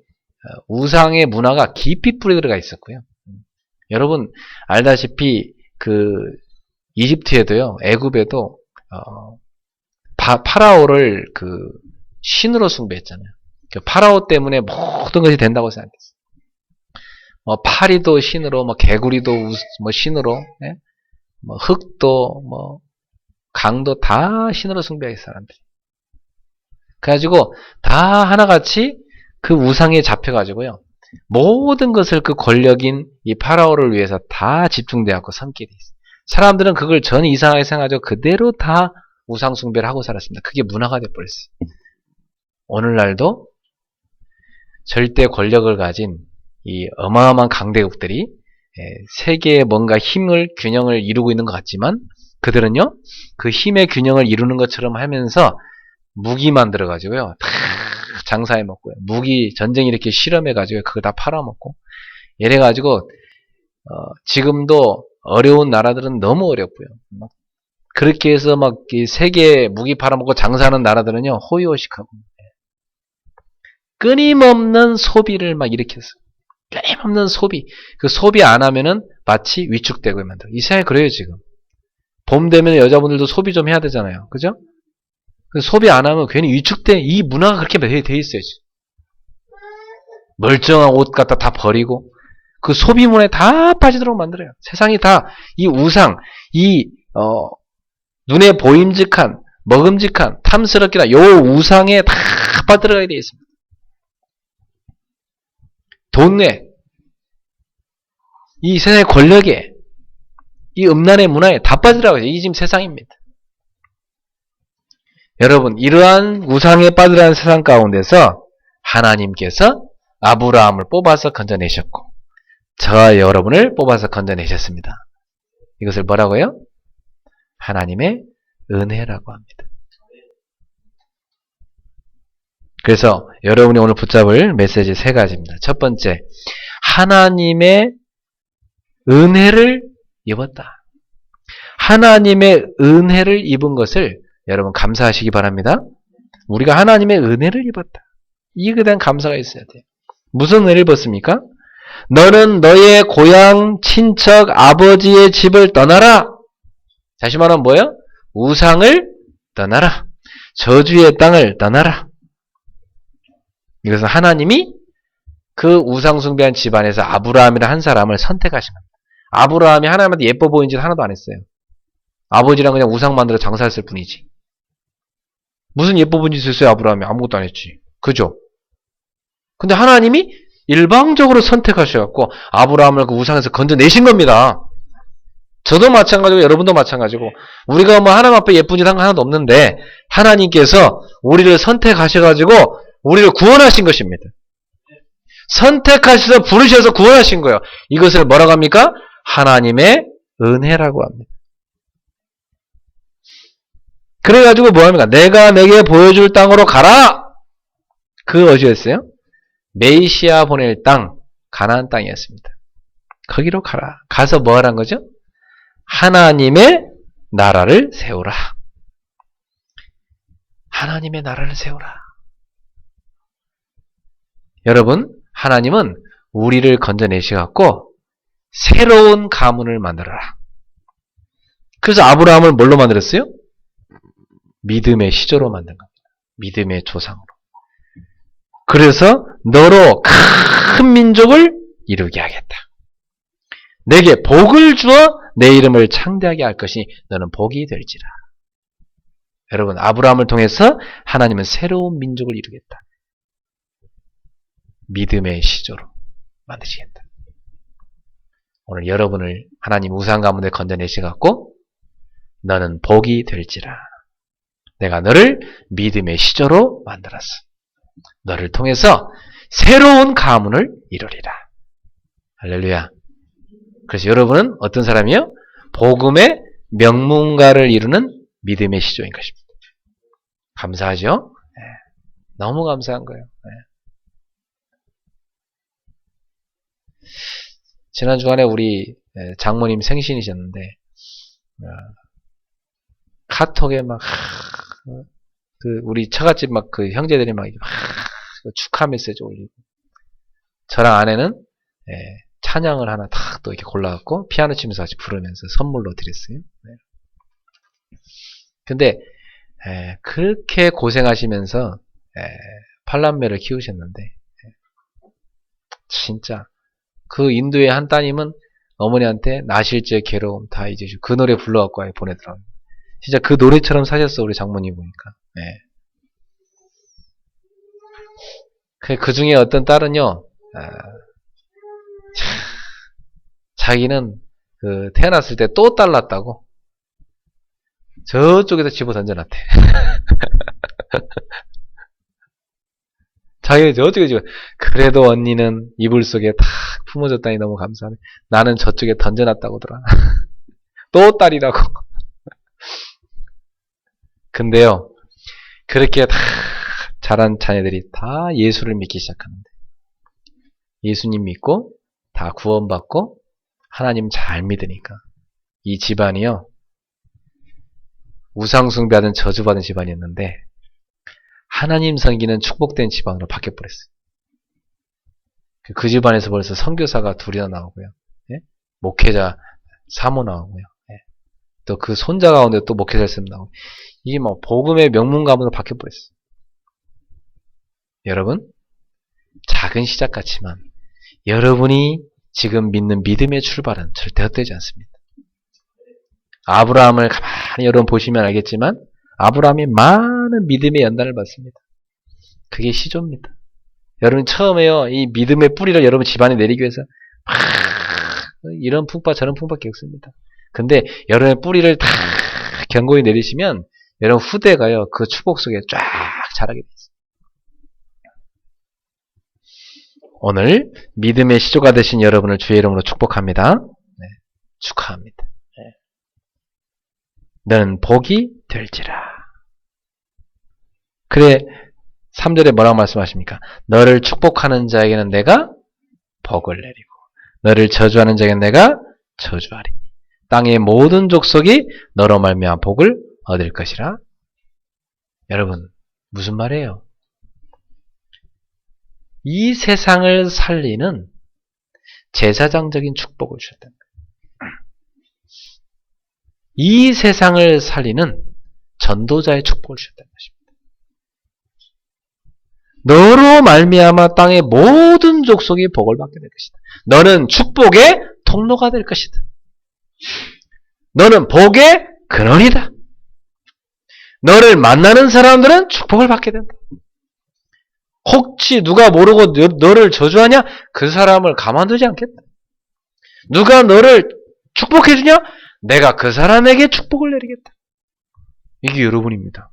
우상의 문화가 깊이 뿌리 들어가 있었고요. 여러분 알다시피 그 이집트에도요, 애굽에도 파라오를 그 신으로 숭배했잖아요. 그 파라오 때문에 모든 것이 된다고 생각했어요. 뭐 파리도 신으로, 뭐 개구리도 뭐 신으로, 뭐 흙도 뭐 강도 다 신으로 숭배했어요, 사람들이. 그래가지고 다 하나같이 그 우상에 잡혀가지고요. 모든 것을 그 권력인 이 파라오를 위해서 다 집중되어갖고 섬기게 돼 있어요. 사람들은 그걸 전 이상하게 생각하죠. 그대로 다 우상 숭배를 하고 살았습니다. 그게 문화가 돼버렸어요. 오늘날도 절대 권력을 가진 이 어마어마한 강대국들이 세계에 뭔가 힘을, 균형을 이루고 있는 것 같지만 그들은요, 그 힘의 균형을 이루는 것처럼 하면서 무기 만들어가지고요, 다 장사해 먹고요. 무기, 전쟁 이렇게 실험해가지고 그거 다 팔아먹고. 이래가지고, 지금도 어려운 나라들은 너무 어렵고요. 막 그렇게 해서 막 세계 무기 팔아먹고 장사하는 나라들은요, 호의호식하고. 끊임없는 소비를 막 일으켰어요. 끊임없는 소비. 그 소비 안 하면은 마치 위축되고 만들어. 이 세상에 그래요, 지금. 봄 되면 여자분들도 소비 좀 해야 되잖아요. 그죠? 소비 안 하면 괜히 위축돼. 이 문화가 그렇게 돼 있어요, 지금. 멀쩡한 옷 갖다 다 버리고, 그 소비 문화에 다 빠지도록 만들어요. 세상이 다 이 우상, 눈에 보임직한, 먹음직한, 탐스럽기나 요 우상에 다 빠들어가게 되어 있습니다. 돈에, 이 세상의 권력에, 이 음란의 문화에 다 빠지라고 해요. 이게 지금 세상입니다. 여러분, 이러한 우상에 빠지라는 세상 가운데서 하나님께서 아브라함을 뽑아서 건져내셨고, 저와 여러분을 뽑아서 건져내셨습니다. 이것을 뭐라고요? 하나님의 은혜라고 합니다. 그래서 여러분이 오늘 붙잡을 메시지 세 가지입니다. 첫 번째, 하나님의 은혜를 입었다. 하나님의 은혜를 입은 것을 여러분 감사하시기 바랍니다. 우리가 하나님의 은혜를 입었다. 이에 대한 감사가 있어야 돼요. 무슨 은혜를 입었습니까? 너는 너의 고향, 친척, 아버지의 집을 떠나라. 다시 말하면 뭐예요? 우상을 떠나라. 저주의 땅을 떠나라. 이것은 하나님이 그 우상 숭배한 집안에서 아브라함이라는 한 사람을 선택하신 겁니다. 아브라함이 하나님한테 예뻐 보인 짓 하나도 안 했어요. 아버지랑 그냥 우상 만들어 장사했을 뿐이지. 무슨 예뻐 보인 짓을 했어요, 아브라함이? 아무것도 안 했지. 그죠? 근데 하나님이 일방적으로 선택하셔갖고 아브라함을 그 우상에서 건져내신 겁니다. 저도 마찬가지고 여러분도 마찬가지고 우리가 뭐 하나님 앞에 예쁜 짓 한 거 하나도 없는데 하나님께서 우리를 선택하셔가지고 우리를 구원하신 것입니다. 선택하셔서 부르셔서 구원하신 거예요. 이것을 뭐라고 합니까? 하나님의 은혜라고 합니다. 그래가지고 뭐합니까? 내가 내게 보여줄 땅으로 가라! 그 어디였어요? 메시아 보낼 땅, 가나안 땅이었습니다. 거기로 가라. 가서 뭐 하란 거죠? 하나님의 나라를 세우라. 하나님의 나라를 세우라. 여러분, 하나님은 우리를 건져내셔갖고 새로운 가문을 만들어라. 그래서 아브라함을 뭘로 만들었어요? 믿음의 시조로 만든 겁니다. 믿음의 조상으로. 그래서 너로 큰 민족을 이루게 하겠다. 내게 복을 주어 내 이름을 창대하게 할 것이니 너는 복이 될지라. 여러분, 아브라함을 통해서 하나님은 새로운 민족을 이루겠다. 믿음의 시조로 만드시겠다. 오늘 여러분을 하나님 우상 가문에 건져내셔갖고 너는 복이 될지라. 내가 너를 믿음의 시조로 만들었어. 너를 통해서 새로운 가문을 이루리라. 할렐루야. 그래서 여러분은 어떤 사람이요? 복음의 명문가를 이루는 믿음의 시조인 것입니다. 감사하죠? 네. 너무 감사한 거예요. 네. 지난 주간에 우리 장모님 생신이셨는데 카톡에 막 우리 처갓집 막 그 형제들이 막 축하 메시지 올리고 저랑 아내는 찬양을 하나 탁 또 이렇게 골라갖고 피아노 치면서 같이 부르면서 선물로 드렸어요. 근데 그렇게 고생하시면서 팔남매를 키우셨는데 진짜 그 인도의 한 따님은 어머니한테 나실제 괴로움 다 이제 그 노래 불러갖고 아예 보내더라고요. 진짜 그 노래처럼 사셨어 우리 장모님 보니까. 그 중에 어떤 딸은요, 자기는 그 태어났을 때 또 딸 낳았다고 저쪽에서 집어 던져놨대. 자기는 저쪽에 집어. 그래도 언니는 이불 속에 탁 품어줬다니 너무 감사하네. 나는 저쪽에 던져놨다고더라. 또 딸이라고. 근데요, 그렇게 다 자란 자녀들이 다 예수를 믿기 시작하는데, 예수님 믿고 다 구원받고 하나님 잘 믿으니까 이 집안이요, 우상숭배하던 저주받은 집안이었는데 하나님 섬기는 축복된 집안으로 바뀌어버렸어요. 그 집안에서 벌써 선교사가 둘이나 나오고요, 목회자 사모 나오고요, 또 그 손자 가운데 또 목회자 있으면 나오고, 이게 뭐 복음의 명문 가문으로 바뀌어버렸어요. 여러분, 작은 시작 같지만 여러분이 지금 믿는 믿음의 출발은 절대 헛되지 않습니다. 아브라함을 가만히 여러분 보시면 알겠지만 아브라함이 많은 믿음의 연단을 받습니다. 그게 시조입니다. 여러분 처음에요, 이 믿음의 뿌리를 여러분 집안에 내리기 위해서 이런 풍파 저런 풍파 겪습니다. 근데 여러분의 뿌리를 다 견고히 내리시면 여러분 후대가요, 그 축복 속에 쫙 자라게 돼 있어요. 오늘 믿음의 시조가 되신 여러분을 주의 이름으로 축복합니다. 축하합니다. 너는 복이 될지라. 그래, 3절에 뭐라고 말씀하십니까? 너를 축복하는 자에게는 내가 복을 내리고 너를 저주하는 자에게는 내가 저주하리니 땅의 모든 족속이 너로 말미암아 복을 얻을 것이라. 여러분, 무슨 말이에요? 이 세상을 살리는 제사장적인 축복을 주셨다는 거예요. 이 세상을 살리는 전도자의 축복을 주셨다는 것입니다. 너로 말미암아 땅의 모든 족속이 복을 받게 될 것이다. 너는 축복의 통로가 될 것이다. 너는 복의 근원이다. 너를 만나는 사람들은 축복을 받게 된다. 혹시 누가 모르고 너를 저주하냐? 그 사람을 가만두지 않겠다. 누가 너를 축복해주냐? 내가 그 사람에게 축복을 내리겠다. 이게 여러분입니다.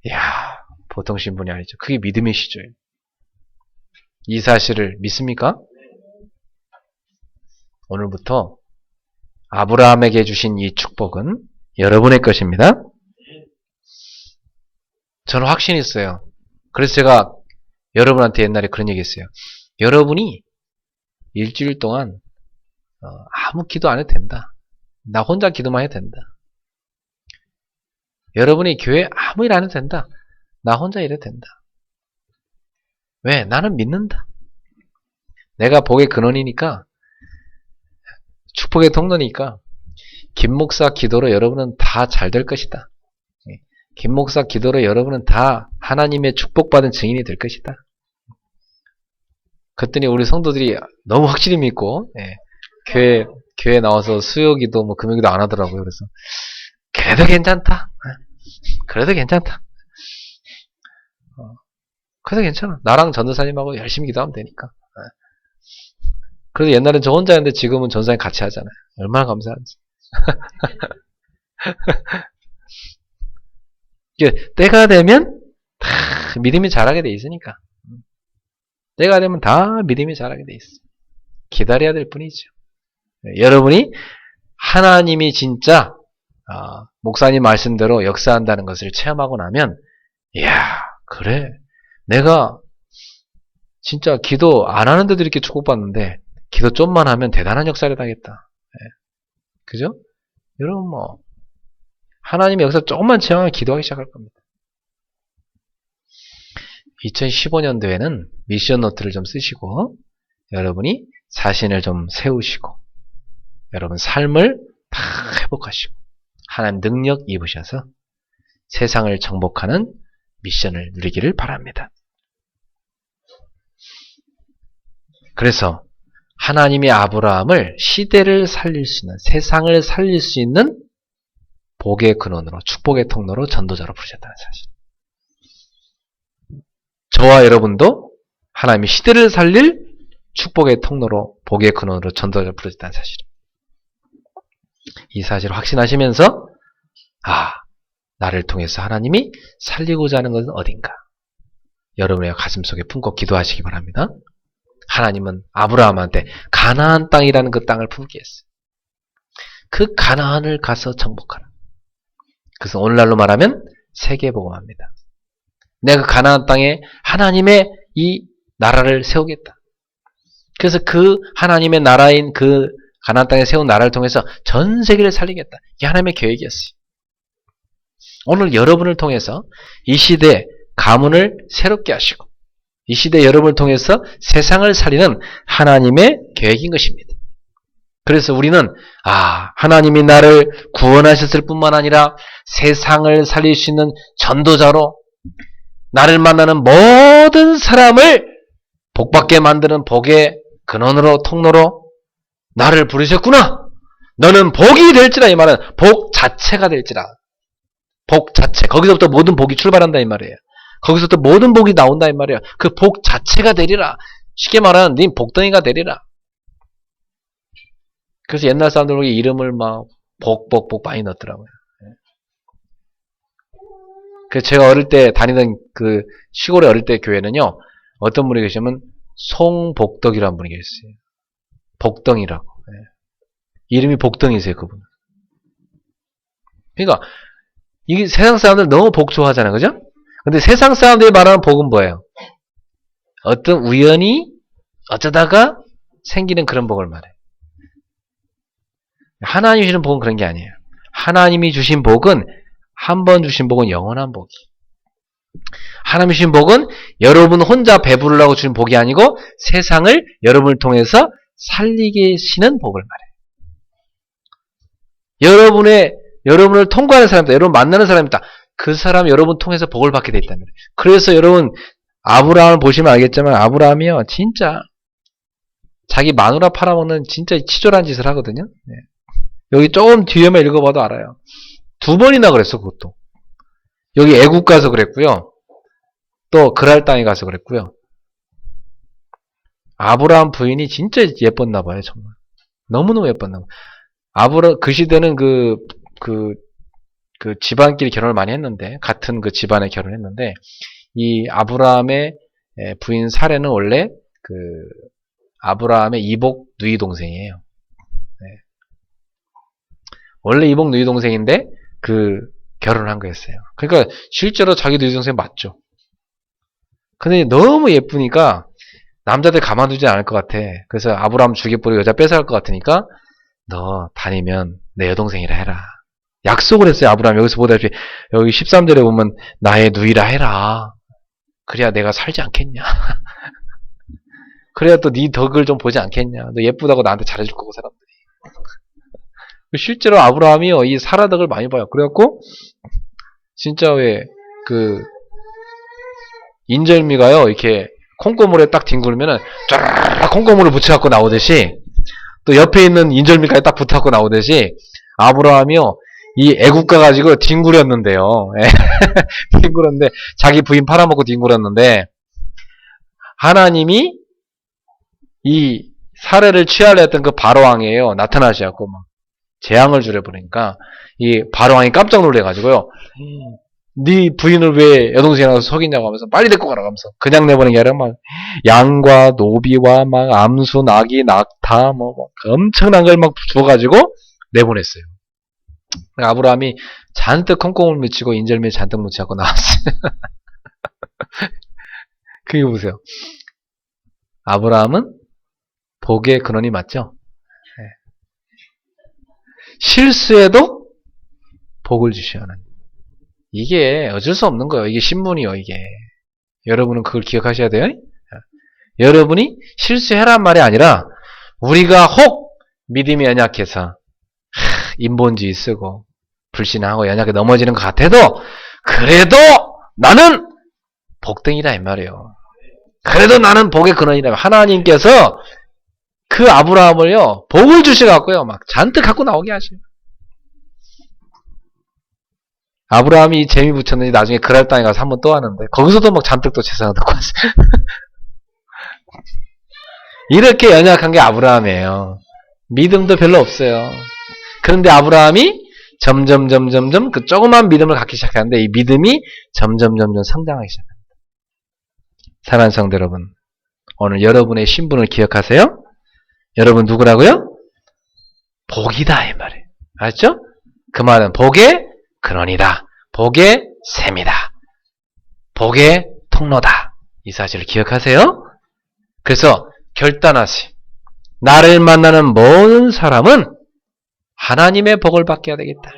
이야, 보통 신분이 아니죠. 그게 믿음의 시조예요. 이 사실을 믿습니까? 오늘부터 아브라함에게 주신 이 축복은 여러분의 것입니다. 저는 확신이 있어요. 그래서 제가 여러분한테 옛날에 그런 얘기 했어요. 여러분이 일주일 동안 아무 기도 안 해도 된다. 나 혼자 기도만 해도 된다. 여러분이 교회 아무 일 안 해도 된다. 나 혼자 일해도 된다. 왜? 나는 믿는다. 내가 복의 근원이니까, 축복의 통로니까, 김 목사 기도로 여러분은 다 잘 될 것이다. 김 목사 기도로 여러분은 다 하나님의 축복받은 증인이 될 것이다. 그랬더니 우리 성도들이 너무 확실히 믿고, 교회 나와서 수요기도 뭐 금요기도 안 하더라고요. 그래서 그래도 괜찮다. 그래도 괜찮다. 그래도 괜찮아. 나랑 전도사님하고 열심히 기도하면 되니까. 그래도 옛날엔 저 혼자 했는데 지금은 전도사님 같이 하잖아요. 얼마나 감사한지. 때가 되면 다 믿음이 자라게 돼 있으니까. 때가 되면 다 믿음이 자라게 돼 있어. 기다려야 될 뿐이죠. 여러분이 하나님이 진짜 목사님 말씀대로 역사한다는 것을 체험하고 나면, 이야, 그래, 내가 진짜 기도 안 하는데도 이렇게 축복받는데 기도 좀만 하면 대단한 역사를 하겠다. 그죠? 여러분 뭐 하나님의 역사 조금만 체험하면 기도하기 시작할 겁니다. 2015년도에는 미션 노트를 좀 쓰시고 여러분이 자신을 좀 세우시고 여러분 삶을 다 회복하시고 하나님 능력 입으셔서 세상을 정복하는 미션을 누리기를 바랍니다. 그래서 하나님이 아브라함을 시대를 살릴 수 있는, 세상을 살릴 수 있는 복의 근원으로, 축복의 통로로 전도자로 부르셨다는 사실. 저와 여러분도 하나님이 시대를 살릴 축복의 통로로, 복의 근원으로 전도자로 부르셨다는 사실. 이 사실을 확신하시면서 나를 통해서 하나님이 살리고자 하는 것은 어딘가? 여러분의 가슴속에 품고 기도하시기 바랍니다. 하나님은 아브라함한테 가나안 땅이라는 그 땅을 품게 했어요. 그 가나안을 가서 정복하라. 그래서 오늘날로 말하면 세계복음화입니다. 내가 그 가나안 땅에 하나님의 이 나라를 세우겠다. 그래서 그 하나님의 나라인 그 가나안 땅에 세운 나라를 통해서 전 세계를 살리겠다. 이게 하나님의 계획이었어요. 오늘 여러분을 통해서 이 시대 가문을 새롭게 하시고 이 시대 여러분을 통해서 세상을 살리는 하나님의 계획인 것입니다. 그래서 우리는 하나님이 나를 구원하셨을 뿐만 아니라 세상을 살릴 수 있는 전도자로 나를 만나는 모든 사람을 복받게 만드는 복의 근원으로 통로로 나를 부르셨구나. 너는 복이 될지라. 이 말은 복 자체가 될지라. 복 자체. 거기서부터 모든 복이 출발한다 이 말이에요. 거기서부터 모든 복이 나온다 이 말이에요. 그 복 자체가 되리라. 쉽게 말하면 네 복덩이가 되리라. 그래서 옛날 사람들 보기 이름을 막 복 많이 넣었더라고요. 그래서 제가 어릴 때 다니던 그 시골에 어릴 때 교회는요, 어떤 분이 계시면 송복덕이라는 분이 계셨어요. 복덩이라고. 이름이 복덩이세요, 그분은. 그러니까 이게 세상 사람들 너무 복 좋아하잖아요, 그죠? 근데 세상 사람들이 말하는 복은 뭐예요? 어떤 우연히 어쩌다가 생기는 그런 복을 말해요. 하나님이 주신 복은 그런 게 아니에요. 하나님이 주신 복은, 한 번 주신 복은 영원한 복이. 하나님이 주신 복은 여러분 혼자 배부르려고 주신 복이 아니고 세상을 여러분을 통해서 살리게 하시는 복을 말해요. 여러분을 통과하는 사람들, 여러분 만나는 사람이다. 그 사람 여러분 통해서 복을 받게 돼 있다는 거예요. 그래서 여러분 아브라함을 보시면 알겠지만 아브라함이요 진짜 자기 마누라 팔아먹는 진짜 치졸한 짓을 하거든요. 여기 조금 뒤에만 읽어봐도 알아요. 2번이나 그랬어. 그것도 여기 애국 가서 그랬고요. 또 그랄 땅에 가서 그랬고요. 아브라함 부인이 진짜 예뻤나 봐요. 정말 너무너무 예뻤나 봐요. 그 시대는 그 집안끼리 결혼을 많이 했는데, 같은 그 집안에 결혼했는데, 이 아브라함의 부인 사레는 원래 그 아브라함의 이복 누이 동생이에요. 원래 이복 누이 동생인데 그 결혼을 한 거였어요. 그러니까 실제로 자기 누이 동생 맞죠. 근데 너무 예쁘니까 남자들 가만두지 않을 것 같아. 그래서 아브라함 죽여버리고 여자 뺏어갈 것 같으니까 너 다니면 내 여동생이라 해라. 약속을 했어요. 아브라함 여기서 보다시피 여기 13절에 보면 나의 누이라 해라. 그래야 내가 살지 않겠냐. 그래야 또 네 덕을 좀 보지 않겠냐. 너 예쁘다고 나한테 잘해줄 거고 사람들이. 실제로 아브라함이요 이 사라 덕을 많이 봐요. 그래갖고 진짜 왜 그 인절미가요 이렇게 콩고물에 딱 뒹굴면은 쫙 콩고물을 붙여갖고 나오듯이 또 옆에 있는 인절미까지 딱 붙어갖고 나오듯이 아브라함이요 이 애국가 가지고 뒹굴었는데요. 뒹굴었는데 자기 부인 팔아먹고 뒹굴었는데 하나님이 이 사례를 취하려 했던 그 바로왕이에요. 나타나셔갖고 막 재앙을 주려 보니까 이 바로왕이 깜짝 놀래가지고요. 네 부인을 왜 여동생이라고 속이냐고 하면서 빨리 데리고 가라고 하면서 그냥 내보낸 게 아니라 막 양과 노비와 막 암수, 나귀, 낙타 뭐 엄청난 걸 막 줘가지고 내보냈어요. 아브라함이 잔뜩 콩콩을 묻히고 인절미를 잔뜩 묻혀갖고 나왔어요. 그게 보세요. 아브라함은 복의 근원이 맞죠? 실수해도 복을 주셔야 하는. 이게 어쩔 수 없는 거예요. 이게 신문이요, 이게. 여러분은 그걸 기억하셔야 돼요. 여러분이 실수해란 말이 아니라 우리가 혹 믿음이 연약해서 인본주의 쓰고 불신하고 연약해 넘어지는 것 같아도 그래도 나는 복등이라 이 말이에요. 그래도 나는 복의 근원이라. 하나님께서 그 아브라함을요 복을 주셔갖고요 막 잔뜩 갖고 나오게 하셔요. 아브라함이 재미 붙였는데 나중에 그랄 땅에 가서 한 번 또 하는데 거기서도 막 잔뜩 또 재산을 듣고 왔어요. 이렇게 연약한 게 아브라함이에요. 믿음도 별로 없어요. 그런데 아브라함이 점점 그 조그만 믿음을 갖기 시작하는데 이 믿음이 점점 성장하기 시작합니다. 사랑하는 성도 여러분, 오늘 여러분의 신분을 기억하세요. 여러분 누구라고요? 복이다 이 말이에요. 알았죠? 그 말은 복의 근원이다. 복의 셈이다. 복의 통로다. 이 사실을 기억하세요. 그래서 결단하세요. 나를 만나는 모든 사람은 하나님의 복을 받게 해야 되겠다.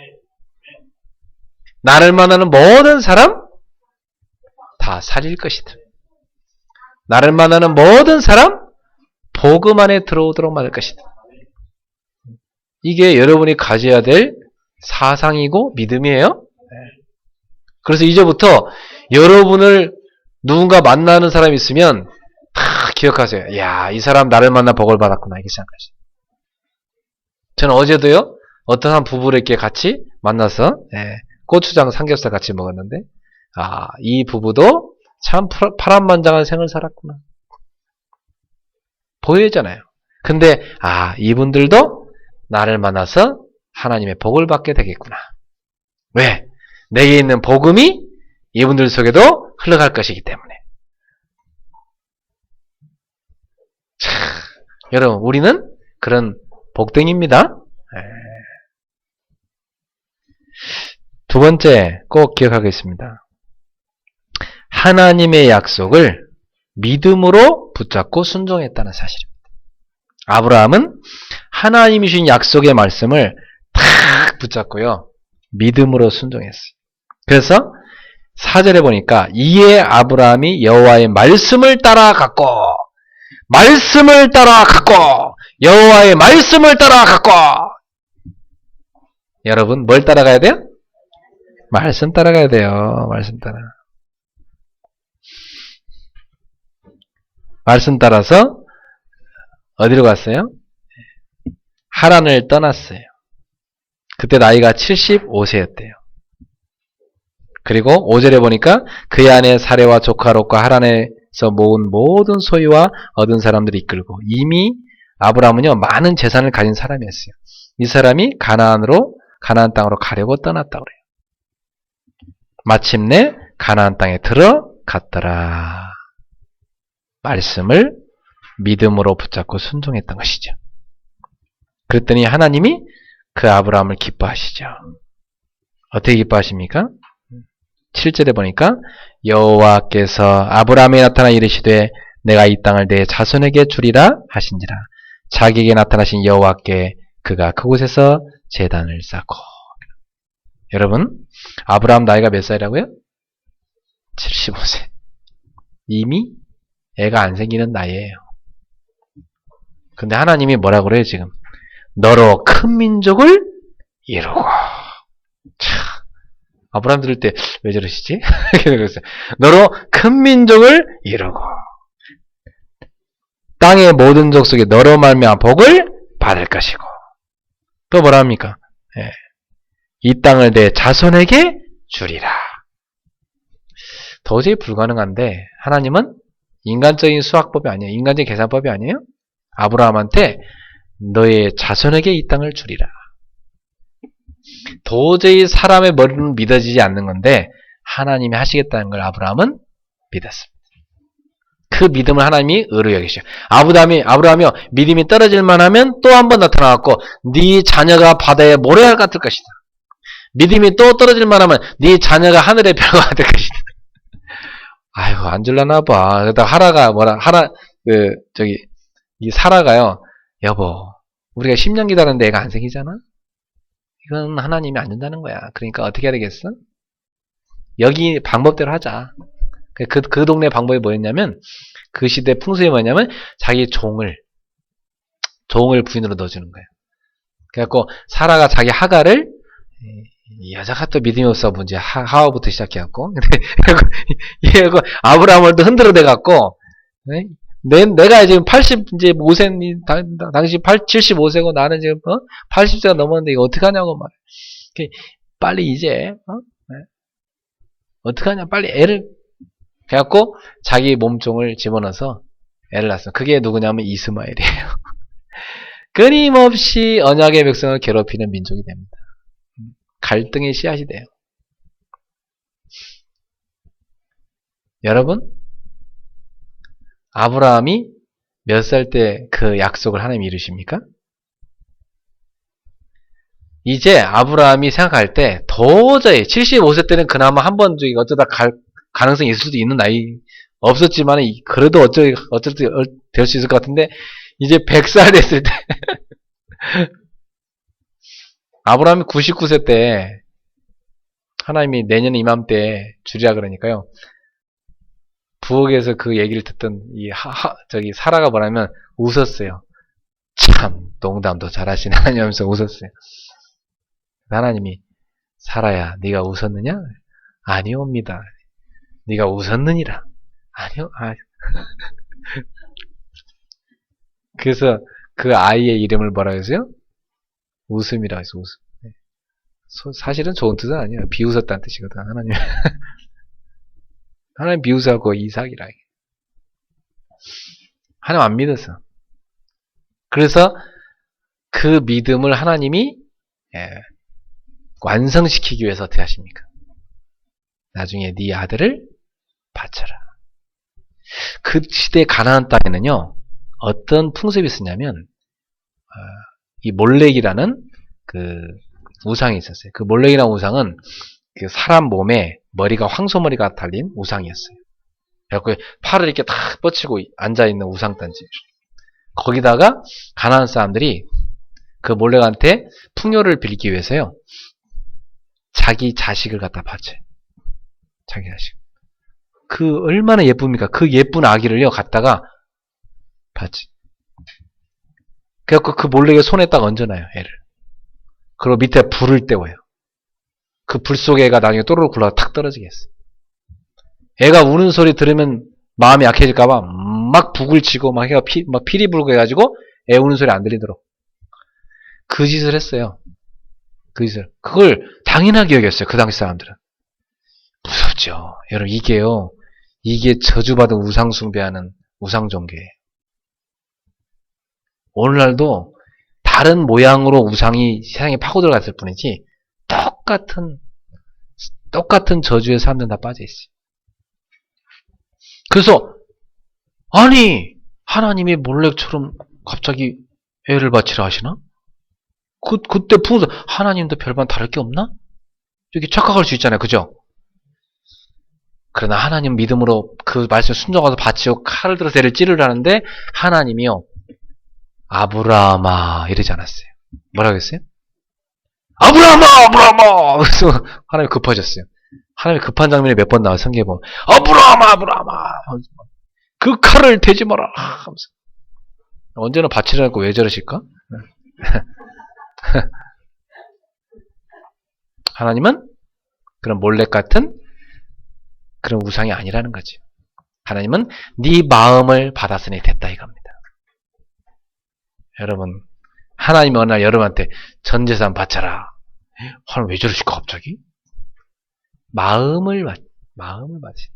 나를 만나는 모든 사람 다 살릴 것이다. 나를 만나는 모든 사람 복음 안에 들어오도록 만들 것이다. 이게 여러분이 가져야 될 사상이고 믿음이에요. 그래서 이제부터 여러분을 누군가 만나는 사람이 있으면 다 기억하세요. 야, 이 사람 나를 만나 복을 받았구나. 이렇게 생각하세요. 저는 어제도요. 어떤 한 부부를 이렇게 같이 만나서 고추장 삼겹살 같이 먹었는데 이 부부도 참 파란만장한 생을 살았구나. 보이잖아요. 근데 이분들도 나를 만나서 하나님의 복을 받게 되겠구나. 왜? 내게 있는 복음이 이분들 속에도 흘러갈 것이기 때문에. 자, 여러분 우리는 그런 복등입니다. 두 번째 꼭 기억하겠습니다. 하나님의 약속을 믿음으로 붙잡고 순종했다는 사실입니다. 아브라함은 하나님이 주신 약속의 말씀을 탁 붙잡고요. 믿음으로 순종했어요. 그래서 4절에 보니까 이에 아브라함이 여호와의 말씀을 따라갔고 여호와의 말씀을 따라갔고 여러분 뭘 따라가야 돼요? 말씀 따라가야 돼요. 말씀 따라서 어디로 갔어요? 하란을 떠났어요. 그때 나이가 75세였대요. 그리고 5절에 보니까 그의 아내 사레와 조카 롯과 하란에서 모은 모든 소유와 얻은 사람들이 이끌고 이미 아브라함은요 많은 재산을 가진 사람이었어요. 이 사람이 가나안 땅으로 가려고 떠났다고 그래요. 마침내 가나안 땅에 들어갔더라. 말씀을 믿음으로 붙잡고 순종했던 것이죠. 그랬더니 하나님이 그 아브라함을 기뻐하시죠. 어떻게 기뻐하십니까? 7절에 보니까 여호와께서 아브라함에 나타나 이르시되 내가 이 땅을 내 자손에게 주리라 하신지라. 자기에게 나타나신 여호와께 그가 그곳에서 제단을 쌓고. 여러분, 아브라함 나이가 몇 살이라고요? 75세. 이미 애가 안 생기는 나이에요. 근데 하나님이 뭐라 그래요 지금? 너로 큰 민족을 이루고. 참, 아브라함 들을 때 왜 저러시지? 그랬어요. 너로 큰 민족을 이루고 땅의 모든 족속이 너로 말미암아 복을 받을 것이고. 또 뭐라 합니까? 예. 이 땅을 내 자손에게 주리라. 도저히 불가능한데 하나님은 인간적인 수학법이 아니에요. 인간적인 계산법이 아니에요. 아브라함한테 너의 자손에게 이 땅을 주리라. 도저히 사람의 머리는 믿어지지 않는 건데 하나님이 하시겠다는 걸 아브라함은 믿었습니다. 그 믿음을 하나님이 의로 여기셔. 아브라함이요 믿음이 떨어질 만하면 또 한 번 나타나갖고 네 자녀가 바다의 모래알 같을 것이다. 믿음이 또 떨어질 만하면 네 자녀가 하늘의 별과 같을 것이다. 아이고 안 줄라나 봐. 그러다 이 사라가요. 여보, 우리가 10년 기다렸는데 애가 안 생기잖아? 이건 하나님이 안 준다는 거야. 그러니까 어떻게 해야 되겠어? 여기 방법대로 하자. 그 동네 방법이 뭐였냐면, 그 시대 풍습이 뭐냐면, 자기 종을 부인으로 넣어주는 거예요. 그래갖고, 사라가 자기 하가를, 이 여자가 또 믿음이 없어 문제 하와부터 시작해갖고, 근데, 아브라함을 또 흔들어 대갖고, 내가 지금 85세, 당시 75세고 나는 지금 80세가 넘었는데 이거 어떡하냐고 말해. 빨리 이제 어떡하냐 빨리 애를 해갖고 자기 몸종을 집어넣어서 애를 낳았어. 그게 누구냐면 이스마엘이에요. 끊임없이 언약의 백성을 괴롭히는 민족이 됩니다. 갈등의 씨앗이 돼요. 여러분, 아브라함이 몇 살 때 그 약속을 하나님이 이루십니까? 이제 아브라함이 생각할 때 도저히 75세 때는 그나마 한 번 어쩌다 갈 가능성이 있을 수도 있는 나이 없었지만 그래도 어쩔 때 될 수 있을 것 같은데 이제 100살 됐을 때 아브라함이 99세 때 하나님이 내년 이맘때 주리라 그러니까요. 부엌에서 그 얘기를 듣던 사라가 뭐라면 웃었어요. 참 농담도 잘하시네 하나님 하면서 웃었어요. 하나님이 사라야 네가 웃었느냐? 아니옵니다. 네가 웃었느니라. 아니요. 그래서 그 아이의 이름을 뭐라 해서요? 웃음이라고 해서 웃음. 사실은 좋은 뜻은 아니에요. 비웃었다는 뜻이거든. 하나님 비웃어갖고 이삭이라. 하나님 안 믿었어. 그래서 그 믿음을 하나님이 완성시키기 위해서 어떻게 하십니까? 나중에 네 아들을 바쳐라. 그 시대 가나안 땅에는요. 어떤 풍습이 있었냐면 이 몰렉이라는 그 우상이 있었어요. 그 몰렉이라는 우상은 그 사람 몸에 머리가 황소머리가 달린 우상이었어요. 그래서 팔을 이렇게 탁 뻗치고 앉아있는 우상단지. 거기다가 가나안 사람들이 그 몰렉한테 풍요를 빌기 위해서요. 자기 자식을 갖다 바쳐요. 자기 자식. 그 얼마나 예쁩니까? 그 예쁜 아기를요 갖다가 바치. 그래갖고 그 몰렉의 손에 딱 얹어놔요. 애를. 그리고 밑에 불을 때워요. 그 불 속에 애가 나중에 또르르 굴러가 탁 떨어지겠어. 애가 우는 소리 들으면 마음이 약해질까봐 막 북을 치고 막 해가 피리 불고 해가지고 애 우는 소리 안 들리도록 그 짓을 했어요. 그 짓을. 그걸 당연하게 여겼어요. 그 당시 사람들은. 무섭죠. 여러분 이게 저주받은 우상 숭배하는 우상 종교예요. 오늘날도 다른 모양으로 우상이 세상에 파고 들어갔을 뿐이지 똑같은 저주에 사람들은 다 빠져있어요. 그래서 아니 하나님이 몰렉처럼 갑자기 애를 바치라 하시나? 그때 부모들 하나님도 별반 다를 게 없나? 이렇게 착각할 수 있잖아요. 그죠? 그러나 하나님 믿음으로 그 말씀 순종하서 바치고 칼을 들어서 걔를 찌르라는데 하나님이요. 아브라함아 이러지 않았어요. 뭐라고 했어요? 아브라함아! 아브라함아! 그래서 하나님이 급하셨어요. 하나님이 급한 장면이 몇 번 나와요. 성경에 보면 아브라함아! 아브라함아! 그 칼을 대지 마라! 하면서. 언제나 바치려고 왜 저러실까? 하나님은 그런 몰렉 같은 그런 우상이 아니라는 거죠. 하나님은 네 마음을 받았으니 됐다 이겁니다. 여러분, 하나님이 어느 날 여러분한테 전 재산 바쳐라. 하나님 왜 저러실까 갑자기? 마음을 바치.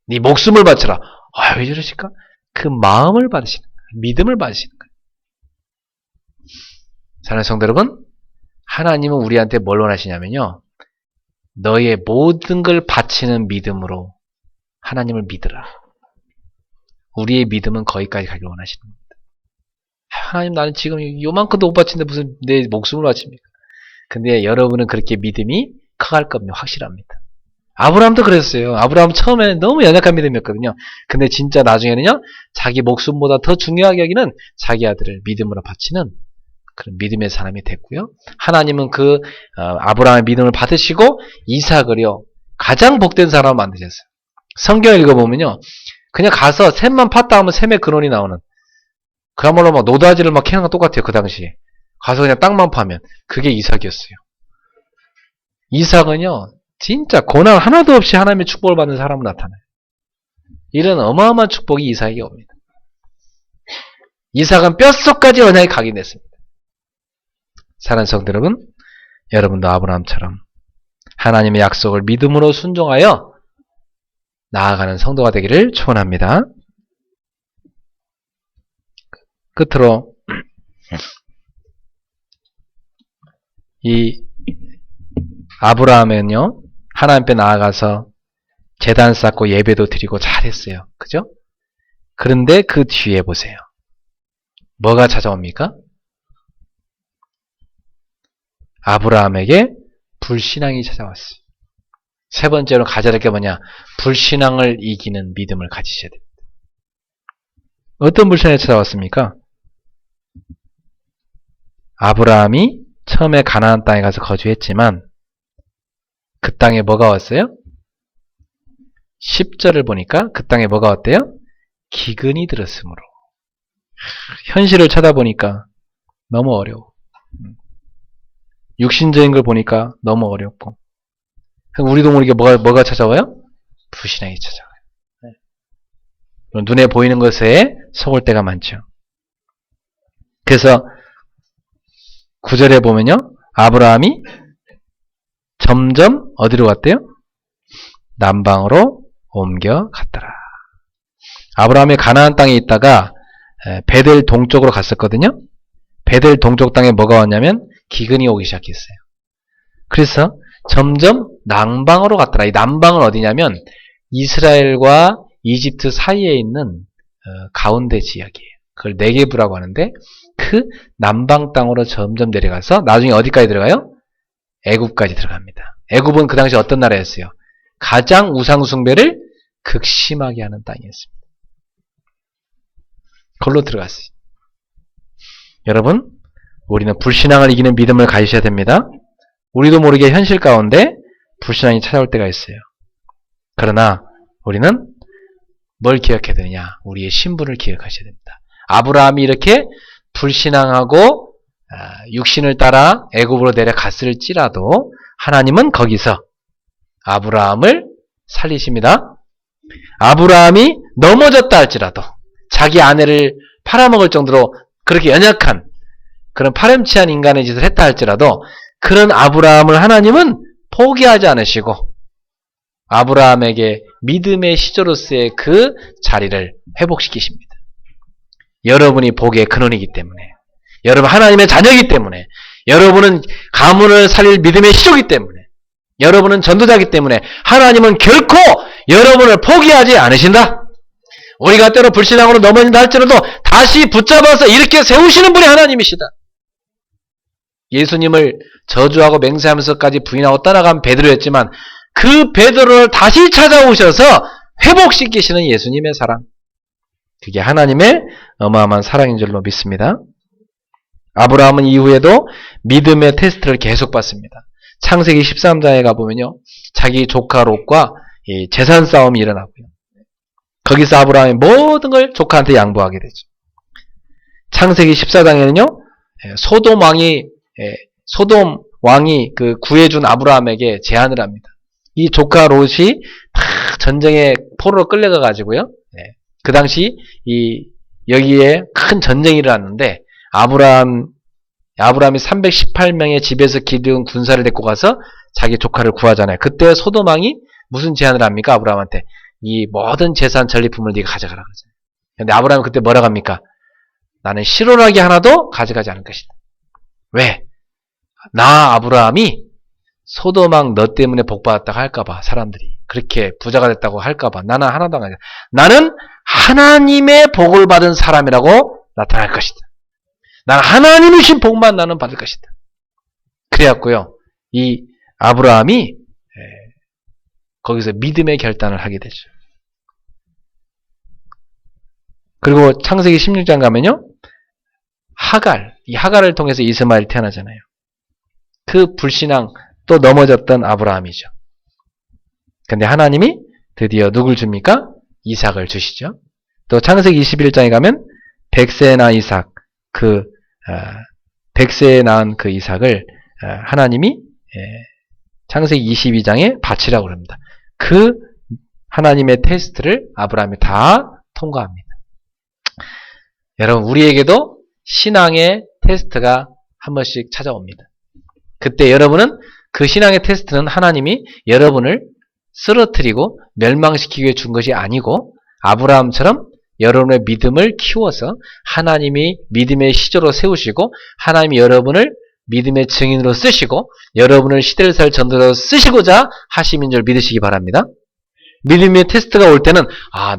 네 목숨을 바쳐라. 왜 저러실까? 그 마음을 받으시는 거예요. 믿음을 받으시는 거예요. 사랑하는 성도 여러분, 하나님은 우리한테 뭘 원하시냐면요. 너의 모든 걸 바치는 믿음으로 하나님을 믿으라. 우리의 믿음은 거기까지 가길 원하시는 겁니다. 하나님 나는 지금 요만큼도 못 바치는데 무슨 내 목숨을 바칩니까? 근데 여러분은 그렇게 믿음이 커갈 겁니다. 확실합니다. 아브라함도 그랬어요. 아브라함 처음에는 너무 연약한 믿음이었거든요. 근데 진짜 나중에는요. 자기 목숨보다 더 중요하게 여기는 자기 아들을 믿음으로 바치는 그런 믿음의 사람이 됐고요. 하나님은 그 아브라함의 믿음을 받으시고 이삭을요. 가장 복된 사람을 만드셨어요. 성경 읽어보면요. 그냥 가서 샘만 팠다 하면 샘의 근원이 나오는 그야말로 막 노다지를 막 캐는 거 똑같아요. 그 당시에. 가서 그냥 땅만 파면 그게 이삭이었어요. 이삭은요. 진짜 고난 하나도 없이 하나님의 축복을 받는 사람으로 나타나요. 이런 어마어마한 축복이 이삭에게 옵니다. 이삭은 뼛속까지 언약이 각인됐습니다. 사랑하는 성도 여러분, 여러분도 아브라함처럼 하나님의 약속을 믿음으로 순종하여 나아가는 성도가 되기를 축원합니다. 끝으로 이 아브라함은요, 하나님 앞에 나아가서 제단 쌓고 예배도 드리고 잘했어요. 그죠? 그런데 그 뒤에 보세요. 뭐가 찾아옵니까? 아브라함에게 불신앙이 찾아왔어요. 세 번째로 가져야 될 게 뭐냐? 불신앙을 이기는 믿음을 가지셔야 됩니다. 어떤 불신앙이 찾아왔습니까? 아브라함이 처음에 가나안 땅에 가서 거주했지만 그 땅에 뭐가 왔어요? 10절을 보니까 그 땅에 뭐가 왔대요? 기근이 들었으므로. 현실을 쳐다보니까 너무 어려워. 육신적인 걸 보니까 너무 어렵고. 우리도 모르게 뭐가 찾아와요? 불신앙이 찾아와요. 눈에 보이는 것에 속을 때가 많죠. 그래서 9절에 보면요. 아브라함이 점점 어디로 갔대요? 남방으로 옮겨갔더라. 아브라함이 가나안 땅에 있다가 베델 동쪽으로 갔었거든요. 베델 동쪽 땅에 뭐가 왔냐면 기근이 오기 시작했어요. 그래서 점점 남방으로 갔더라. 이 남방은 어디냐면 이스라엘과 이집트 사이에 있는 가운데 지역이에요. 그걸 네게브라고 하는데 그 남방 땅으로 점점 내려가서 나중에 어디까지 들어가요? 애굽까지 들어갑니다. 애굽은 그 당시 어떤 나라였어요? 가장 우상 숭배를 극심하게 하는 땅이었습니다. 그걸로 들어갔어요. 여러분, 우리는 불신앙을 이기는 믿음을 가지셔야 됩니다. 우리도 모르게 현실 가운데 불신앙이 찾아올 때가 있어요. 그러나 우리는 뭘 기억해야 되느냐? 우리의 신분을 기억하셔야 됩니다. 아브라함이 이렇게 불신앙하고 육신을 따라 애굽으로 내려갔을지라도 하나님은 거기서 아브라함을 살리십니다. 아브라함이 넘어졌다 할지라도 자기 아내를 팔아먹을 정도로 그렇게 연약한 그런 파렴치한 인간의 짓을 했다 할지라도 그런 아브라함을 하나님은 포기하지 않으시고 아브라함에게 믿음의 시조로서의 그 자리를 회복시키십니다. 여러분이 복의 근원이기 때문에, 여러분 하나님의 자녀이기 때문에, 여러분은 가문을 살릴 믿음의 시조이기 때문에, 여러분은 전도자이기 때문에 하나님은 결코 여러분을 포기하지 않으신다. 우리가 때로 불신앙으로 넘어진다 할지라도 다시 붙잡아서 이렇게 세우시는 분이 하나님이시다. 예수님을 저주하고 맹세하면서까지 부인하고 떠나간 베드로였지만 그 베드로를 다시 찾아오셔서 회복시키시는 예수님의 사랑. 그게 하나님의 어마어마한 사랑인 줄로 믿습니다. 아브라함은 이후에도 믿음의 테스트를 계속 받습니다. 창세기 13장에 가보면요. 자기 조카 롯과 이 재산 싸움이 일어나고요. 거기서 아브라함이 모든 걸 조카한테 양보하게 되죠. 창세기 14장에는요. 소돔 왕이 그 구해준 아브라함에게 제안을 합니다. 이 조카 롯이 다 전쟁에 포로로 끌려가 가지고요. 그 당시 여기에 큰 전쟁이 일어났는데 아브라함이 318명의 집에서 기르는 군사를 데리고 가서 자기 조카를 구하잖아요. 그때 소돔 왕이 무슨 제안을 합니까? 아브라함한테 이 모든 재산 전리품을 네가 가져가라 그러잖아요. 근데 아브라함은 그때 뭐라고 합니까? 나는 실오라기 하나도 가져가지 않을 것이다. 왜? 나 아브라함이 소돔 왕 너 때문에 복받았다고 할까봐 사람들이 그렇게 부자가 됐다고 할까봐 나는 하나도 안 가져. 나는 하나님의 복을 받은 사람이라고 나타날 것이다. 나는 하나님이 주신 복만 나는 받을 것이다. 그래갖고요. 이 아브라함이 거기서 믿음의 결단을 하게 되죠. 그리고 창세기 16장 가면요. 이 하갈을 통해서 이스마엘이 태어나잖아요. 그 불신앙 또 넘어졌던 아브라함이죠. 근데 하나님이 드디어 누굴 줍니까? 이삭을 주시죠. 또 창세기 21장에 가면 100세에 낳은 이삭, 100세에 낳은 그 이삭을 하나님이 창세기 22장에 바치라고 그럽니다. 그 하나님의 테스트를 아브라함이 다 통과합니다. 여러분, 우리에게도 신앙의 테스트가 한 번씩 찾아옵니다. 그때 여러분은 그 신앙의 테스트는 하나님이 여러분을 쓰러뜨리고 멸망시키기 위해 준 것이 아니고 아브라함처럼 여러분의 믿음을 키워서 하나님이 믿음의 시조로 세우시고 하나님이 여러분을 믿음의 증인으로 쓰시고 여러분을 시대를 살 전도자로 쓰시고자 하심인 줄 믿으시기 바랍니다. 믿음의 테스트가 올 때는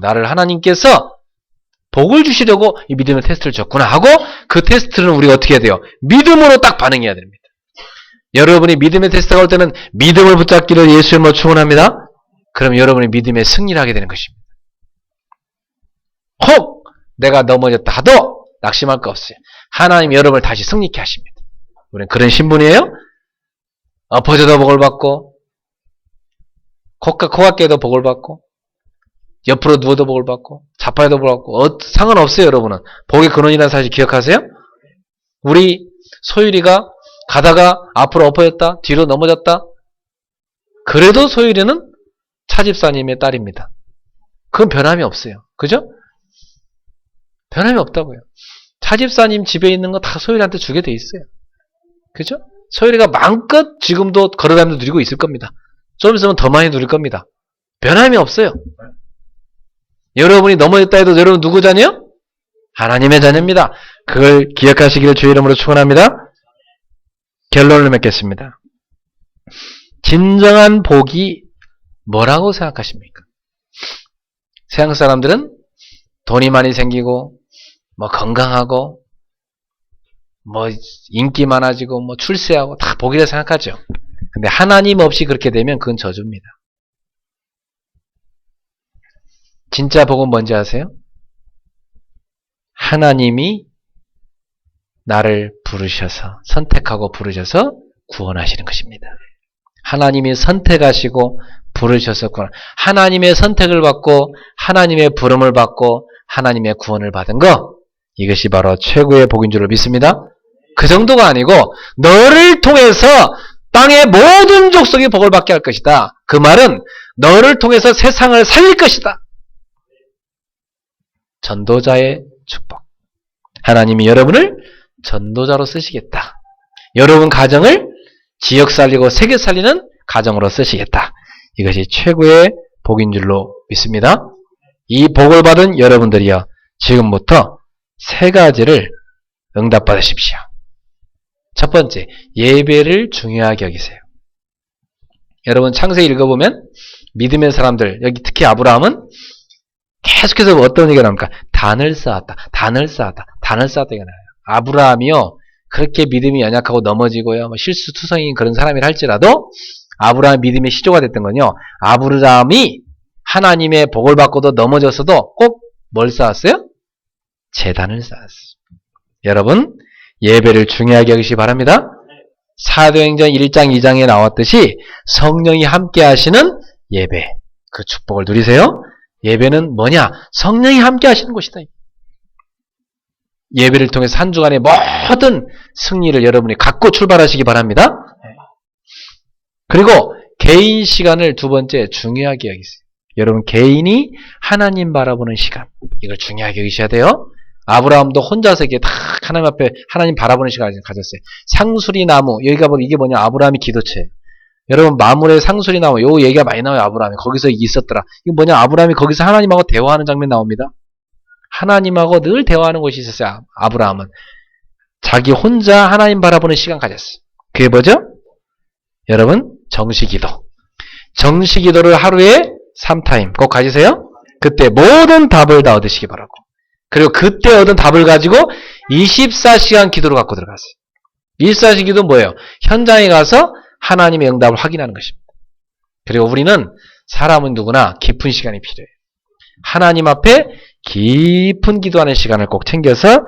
나를 하나님께서 복을 주시려고 이 믿음의 테스트를 줬구나 하고 그 테스트는 우리가 어떻게 해야 돼요? 믿음으로 딱 반응해야 됩니다. 여러분이 믿음의 테스트가 올 때는 믿음을 붙잡기를 예수님으로 축원합니다. 그럼 여러분이 믿음의 승리를 하게 되는 것입니다. 혹 내가 넘어졌다 하도 낙심할 거 없어요. 하나님 여러분을 다시 승리케 하십니다. 우리는 그런 신분이에요. 엎어져도 복을 받고 코각게도 복을 받고 옆으로 누워도 복을 받고 자빠져도 복을 받고 상관없어요. 여러분은 복의 근원이라는 사실 기억하세요? 우리 소율이가 가다가 앞으로 엎어졌다 뒤로 넘어졌다 그래도 소율이는 차집사님의 딸입니다. 그건 변함이 없어요. 그죠? 변함이 없다고요. 차집사님 집에 있는 거 다 소율이한테 주게 돼 있어요. 그죠? 소율이가 마음껏 지금도 걸어다니면서 누리고 있을 겁니다. 좀 있으면 더 많이 누릴 겁니다. 변함이 없어요. 여러분이 넘어졌다 해도 여러분 누구 자녀요? 하나님의 자녀입니다. 그걸 기억하시기를 주의 이름으로 축원합니다. 결론을 맺겠습니다. 진정한 복이 뭐라고 생각하십니까? 세상 사람들은 돈이 많이 생기고 건강하고 인기 많아지고 출세하고 다 복이라 생각하죠. 근데 하나님 없이 그렇게 되면 그건 저주입니다. 진짜 복은 뭔지 아세요? 하나님이 나를 부르셔서 선택하고 부르셔서 구원하시는 것입니다. 하나님이 선택하시고 부르셔서 구원. 하나님의 선택을 받고 하나님의 부름을 받고 하나님의 구원을 받은 거 이것이 바로 최고의 복인 줄로 믿습니다. 그 정도가 아니고 너를 통해서 땅의 모든 족속이 복을 받게 할 것이다. 그 말은 너를 통해서 세상을 살릴 것이다. 전도자의 축복. 하나님이 여러분을 전도자로 쓰시겠다. 여러분 가정을 지역 살리고 세계 살리는 가정으로 쓰시겠다. 이것이 최고의 복인 줄로 믿습니다. 이 복을 받은 여러분들이여 지금부터 세 가지를 응답받으십시오. 첫 번째, 예배를 중요하게 여기세요. 여러분 창세기 읽어보면 믿음의 사람들, 여기 특히 아브라함은 계속해서 어떤 얘기가 나옵니까? 단을 쌓았다. 얘기가 나와요. 아브라함이요, 그렇게 믿음이 연약하고 넘어지고요, 실수투성인 그런 사람이라 할지라도 아브라함의 믿음의 시조가 됐던 건요. 아브라함이 하나님의 복을 받고도 넘어졌어도 꼭 뭘 쌓았어요? 제단을 쌓았어요. 여러분, 예배를 중요하게 여기시기 바랍니다. 사도행전 1장 2장에 나왔듯이 성령이 함께 하시는 예배, 그 축복을 누리세요. 예배는 뭐냐? 성령이 함께 하시는 곳이다. 예배를 통해서 한 주간의 모든 승리를 여러분이 갖고 출발하시기 바랍니다. 그리고 개인 시간을 두 번째 중요하게 여기세요. 여러분, 개인이 하나님 바라보는 시간, 이걸 중요하게 여기셔야 돼요. 아브라함도 혼자서 이렇게 딱 하나님 앞에 하나님 바라보는 시간을 가졌어요. 상수리 나무, 여기가 이게 뭐냐? 아브라함이 기도체. 여러분, 마물의 상수리 나무, 요 얘기가 많이 나와요. 아브라함이 거기서 있었더라. 이거 뭐냐? 아브라함이 거기서 하나님하고 대화하는 장면 나옵니다. 하나님하고 늘 대화하는 곳이 있었어요. 아브라함은 자기 혼자 하나님 바라보는 시간 가졌어요. 그게 뭐죠? 여러분, 정시기도. 정시기도를 하루에 3타임 꼭 가지세요. 그때 모든 답을 다 얻으시기 바라고. 그리고 그때 얻은 답을 가지고 24시간 기도를 갖고 들어갔어요. 24시간 기도는 뭐예요? 현장에 가서 하나님의 응답을 확인하는 것입니다. 그리고 우리는 사람은 누구나 깊은 시간이 필요해요. 하나님 앞에 깊은 기도하는 시간을 꼭 챙겨서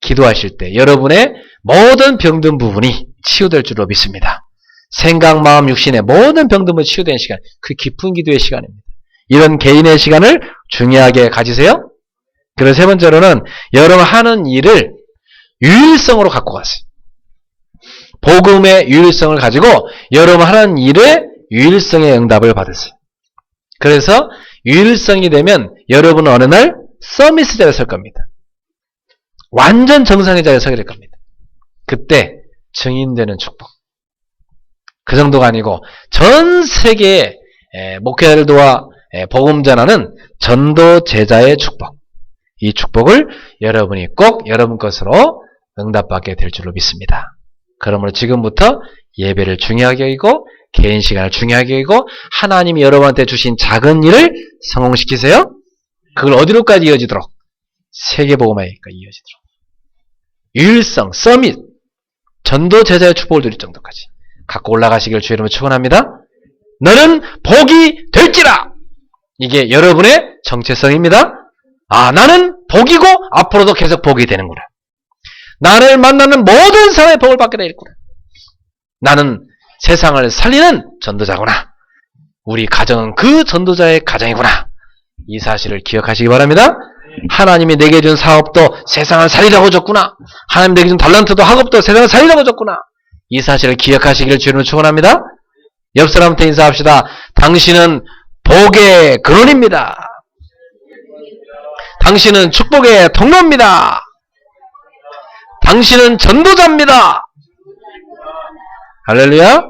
기도하실 때 여러분의 모든 병든 부분이 치유될 줄로 믿습니다. 생각, 마음, 육신의 모든 병든은 치유된 시간, 그 깊은 기도의 시간입니다. 이런 개인의 시간을 중요하게 가지세요. 그리고 세 번째로는 여러분 하는 일을 유일성으로 갖고 가세요. 복음의 유일성을 가지고 여러분 하는 일의 유일성의 응답을 받으세요. 그래서 유일성이 되면 여러분은 어느 날 서미스 자리에 설 겁니다. 완전 정상의 자리에 서게 될 겁니다. 그때 증인되는 축복. 그 정도가 아니고 전 세계의 목회자를 도와 복음 전하는 전도 제자의 축복. 이 축복을 여러분이 꼭 여러분 것으로 응답받게 될 줄로 믿습니다. 그러므로 지금부터 예배를 중요하게 여기고 개인 시간을 중요하게 여기고 하나님이 여러분한테 주신 작은 일을 성공시키세요. 그걸 어디로까지 이어지도록? 세계복음화에까지 이어지도록. 유일성, 서밋, 전도 제자의 축복을 드릴 정도까지 갖고 올라가시길 주의 이름으로 축원합니다. 너는 복이 될지라! 이게 여러분의 정체성입니다. 아, 나는 복이고 앞으로도 계속 복이 되는구나. 나를 만나는 모든 사람의 복을 받게 되겠구나. 나는 세상을 살리는 전도자구나. 우리 가정은 그 전도자의 가정이구나. 이 사실을 기억하시기 바랍니다. 하나님이 내게 준 사업도 세상을 살리라고 줬구나. 하나님 내게 준 달란트도 학업도 세상을 살리라고 줬구나. 이 사실을 기억하시기를 주님으로 축원합니다. 옆 사람한테 인사합시다. 당신은 복의 근원입니다. 당신은 축복의 통로입니다. 당신은 전도자입니다. 할렐루야.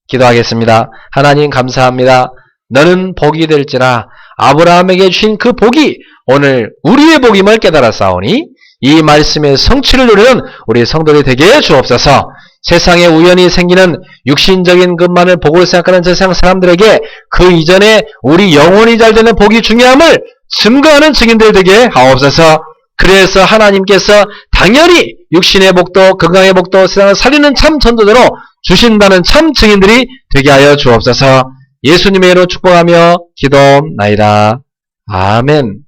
기도하겠습니다. 하나님 감사합니다. 너는 복이 될지라 아브라함에게 주신 그 복이 오늘 우리의 복임을 깨달았사오니 이 말씀의 성취를 누리는 우리 성도들이 되게 주옵소서. 세상에 우연히 생기는 육신적인 것만을 복으로 생각하는 세상 사람들에게 그 이전에 우리 영혼이 잘 되는 복이 중요함을 증거하는 증인들 되게 하옵소서. 그래서 하나님께서 당연히 육신의 복도 건강의 복도 세상을 살리는 참 전도자로 주신다는 참 증인들이 되게 하여 주옵소서. 예수님의 이름으로 축복하며 기도나이다. 아멘.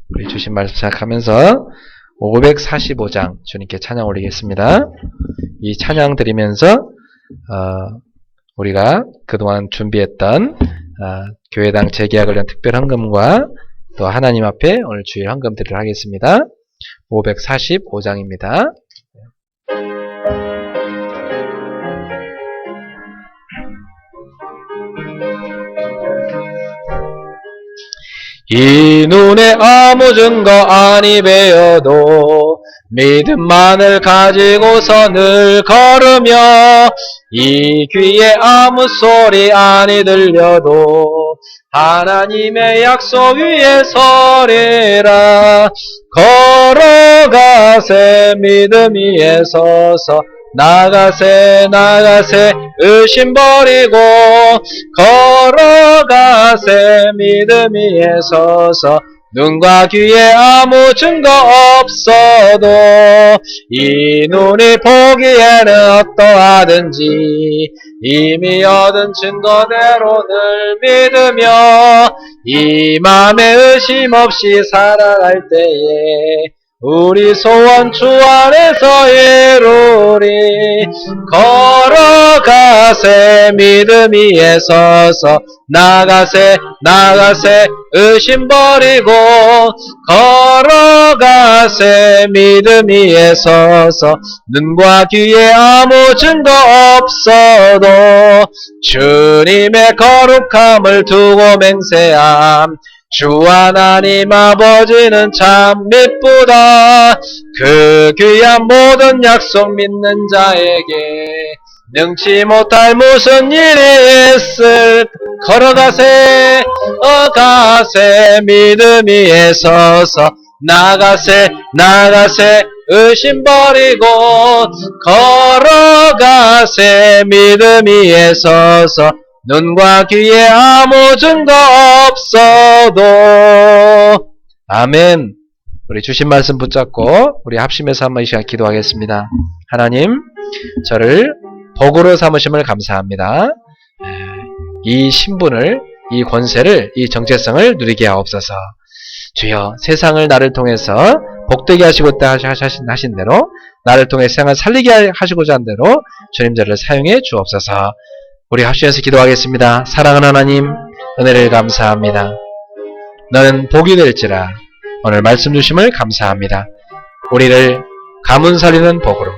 우리 주신 말씀 생각하면서 545장 주님께 찬양 올리겠습니다. 이 찬양 드리면서 우리가 그동안 준비했던 교회당 재계약을 위한 특별 헌금과 또 하나님 앞에 오늘 주일 헌금 드리도록 하겠습니다. 545장입니다. 이 눈에 아무 증거 아니 배어도 믿음만을 가지고서 늘 걸으며 이 귀에 아무 소리 아니 들려도 하나님의 약속 위에 서리라. 걸어가세 믿음 위에 서서 나가세 나가세 의심 버리고 걸어가세 믿음 위에 서서 눈과 귀에 아무 증거 없어도 이 눈이 보기에는 어떠하든지 이미 얻은 증거대로 늘 믿으며 이 맘에 의심 없이 살아갈 때에 우리 소원 주 안에서 이루리. 걸어가세 믿음 위에 서서 나가세 의심 버리고 걸어가세 믿음 위에 서서 눈과 귀에 아무 증거 없어도 주님의 거룩함을 두고 맹세함. 주 하나님 아버지는 참 미쁘다. 그 귀한 모든 약속 믿는 자에게 능치 못할 무슨 일이 있을. 걸어가세 가세 믿음 위에 서서 나가세 의심 버리고 걸어가세 믿음 위에 서서 눈과 귀에 아무 증거 없어도. 아멘. 우리 주신 말씀 붙잡고 우리 합심해서 한 번 이 시간 기도하겠습니다. 하나님, 저를 복으로 삼으심을 감사합니다. 이 신분을, 이 권세를, 이 정체성을 누리게 하옵소서. 주여, 세상을 나를 통해서 복되게 하시고자 하신 대로, 나를 통해 세상을 살리게 하시고자 한 대로 주님 저를 사용해 주옵소서. 우리 합심해서 기도하겠습니다. 사랑하는 하나님, 은혜를 감사합니다. 너는 복이 될지라. 오늘 말씀 주심을 감사합니다. 우리를 가문 살리는 복으로,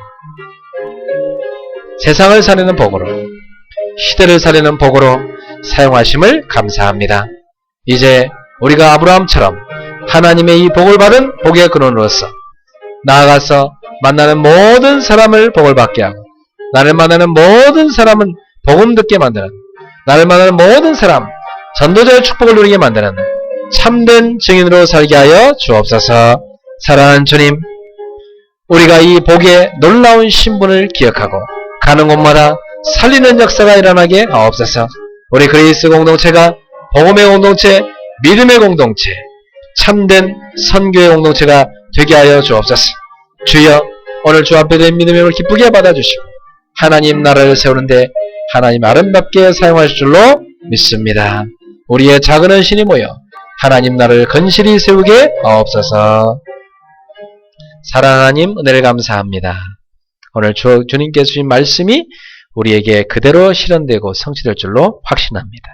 세상을 살리는 복으로, 시대를 살리는 복으로 사용하심을 감사합니다. 이제 우리가 아브라함처럼 하나님의 이 복을 받은 복의 근원으로서 나아가서 만나는 모든 사람을 복을 받게 하고, 나를 만나는 모든 사람은 복음 듣게 만드는, 나를 만나는 모든 사람 전도자의 축복을 누리게 만드는 참된 증인으로 살게 하여 주옵소서. 사랑하는 주님, 우리가 이 복의 놀라운 신분을 기억하고 가는 곳마다 살리는 역사가 일어나게 하옵소서. 우리 그리스 공동체가 복음의 공동체, 믿음의 공동체, 참된 선교의 공동체가 되게 하여 주옵소서. 주여, 오늘 주 앞에 된 믿음의 힘을 기쁘게 받아주시고 하나님 나라를 세우는데 하나님 아름답게 사용하실 줄로 믿습니다. 우리의 작은 헌신이 모여 하나님 나라를 건실히 세우게 하옵소서. 사랑하는 하나님, 은혜를 감사합니다. 오늘 주님께서 주신 말씀이 우리에게 그대로 실현되고 성취될 줄로 확신합니다.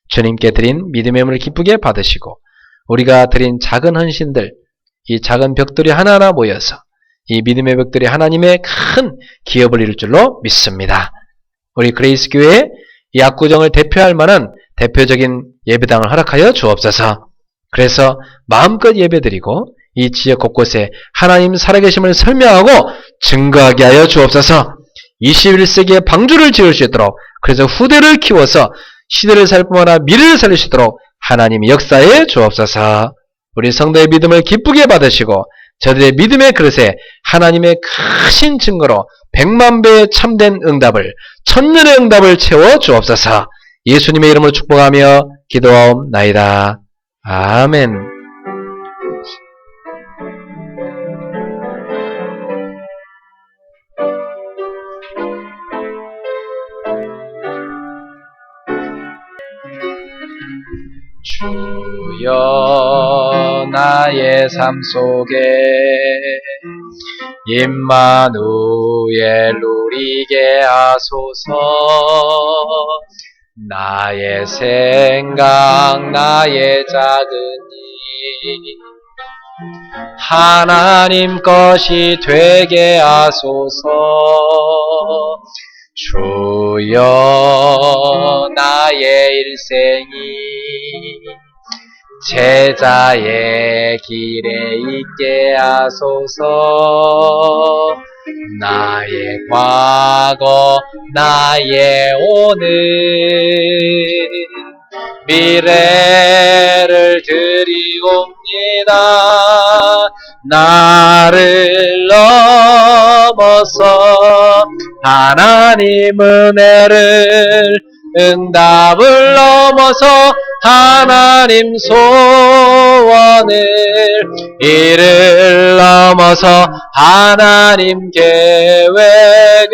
주님께 드린 믿음의 힘을 기쁘게 받으시고 우리가 드린 작은 헌신들, 이 작은 벽돌이 하나하나 모여서 이 믿음의 벽돌이 하나님의 큰 기업을 이룰 줄로 믿습니다. 우리 그레이스 교회의 이 압구정을 대표할 만한 대표적인 예배당을 허락하여 주옵소서. 그래서 마음껏 예배드리고 이 지역 곳곳에 하나님 살아계심을 설명하고 증거하게 하여 주옵소서. 21세기의 방주를 지을 수 있도록, 그래서 후대를 키워서 시대를 살 뿐만 아니라 미래를 살릴 수 있도록 하나님이 역사해 주옵소서. 우리 성도의 믿음을 기쁘게 받으시고 저들의 믿음의 그릇에 하나님의 크신 증거로 100만 배의 참된 응답을, 천년의 응답을 채워 주옵소서. 예수님의 이름으로 축복하며 기도하옵나이다. 아멘. 주여, 나의 삶 속에 임마누엘 누리게 하소서. 나의 생각, 나의 작은 일 하나님 것이 되게 하소서. 주여, 나의 일생이 제자의 길에 있게 하소서. 나의 과거, 나의 오늘, 미래를 드리옵니다. 나를 넘어서 하나님 은혜를, 응답을 넘어서 하나님 소원을 이를 넘어서 하나님 계획을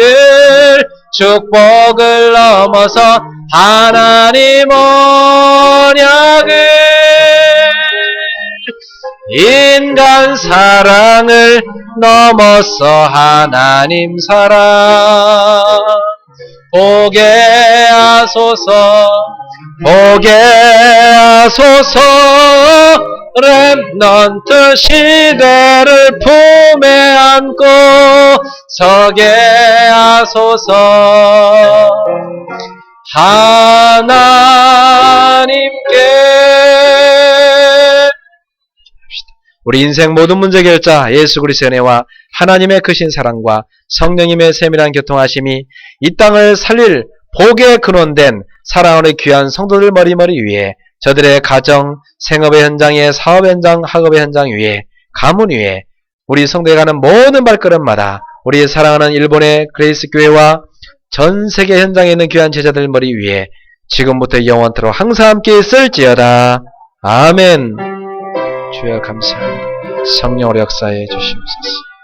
축복을 넘어서 하나님 언약을 인간 사랑을 넘어서 하나님 사랑 보게 하소서 보게 하소서 렘넌트 시대를 품에 안고 서게 하소서 하나님께 우리 인생 모든 문제 결자 예수 그리스도의 은혜와 하나님의 크신 사랑과 성령님의 세밀한 교통하심이 이 땅을 살릴 복의 근원된 사랑하는 귀한 성도들 머리머리 위에 저들의 가정, 생업의 현장에 사업의 현장, 학업의 현장 위에 가문 위에 우리 성도에 가는 모든 발걸음마다 우리 사랑하는 일본의 그레이스 교회와 전 세계 현장에 있는 귀한 제자들 머리 위에 지금부터 영원토록 항상 함께 있을지어다. 아멘. 주여 감사합니다. 성령으로 역사해 주시옵소서.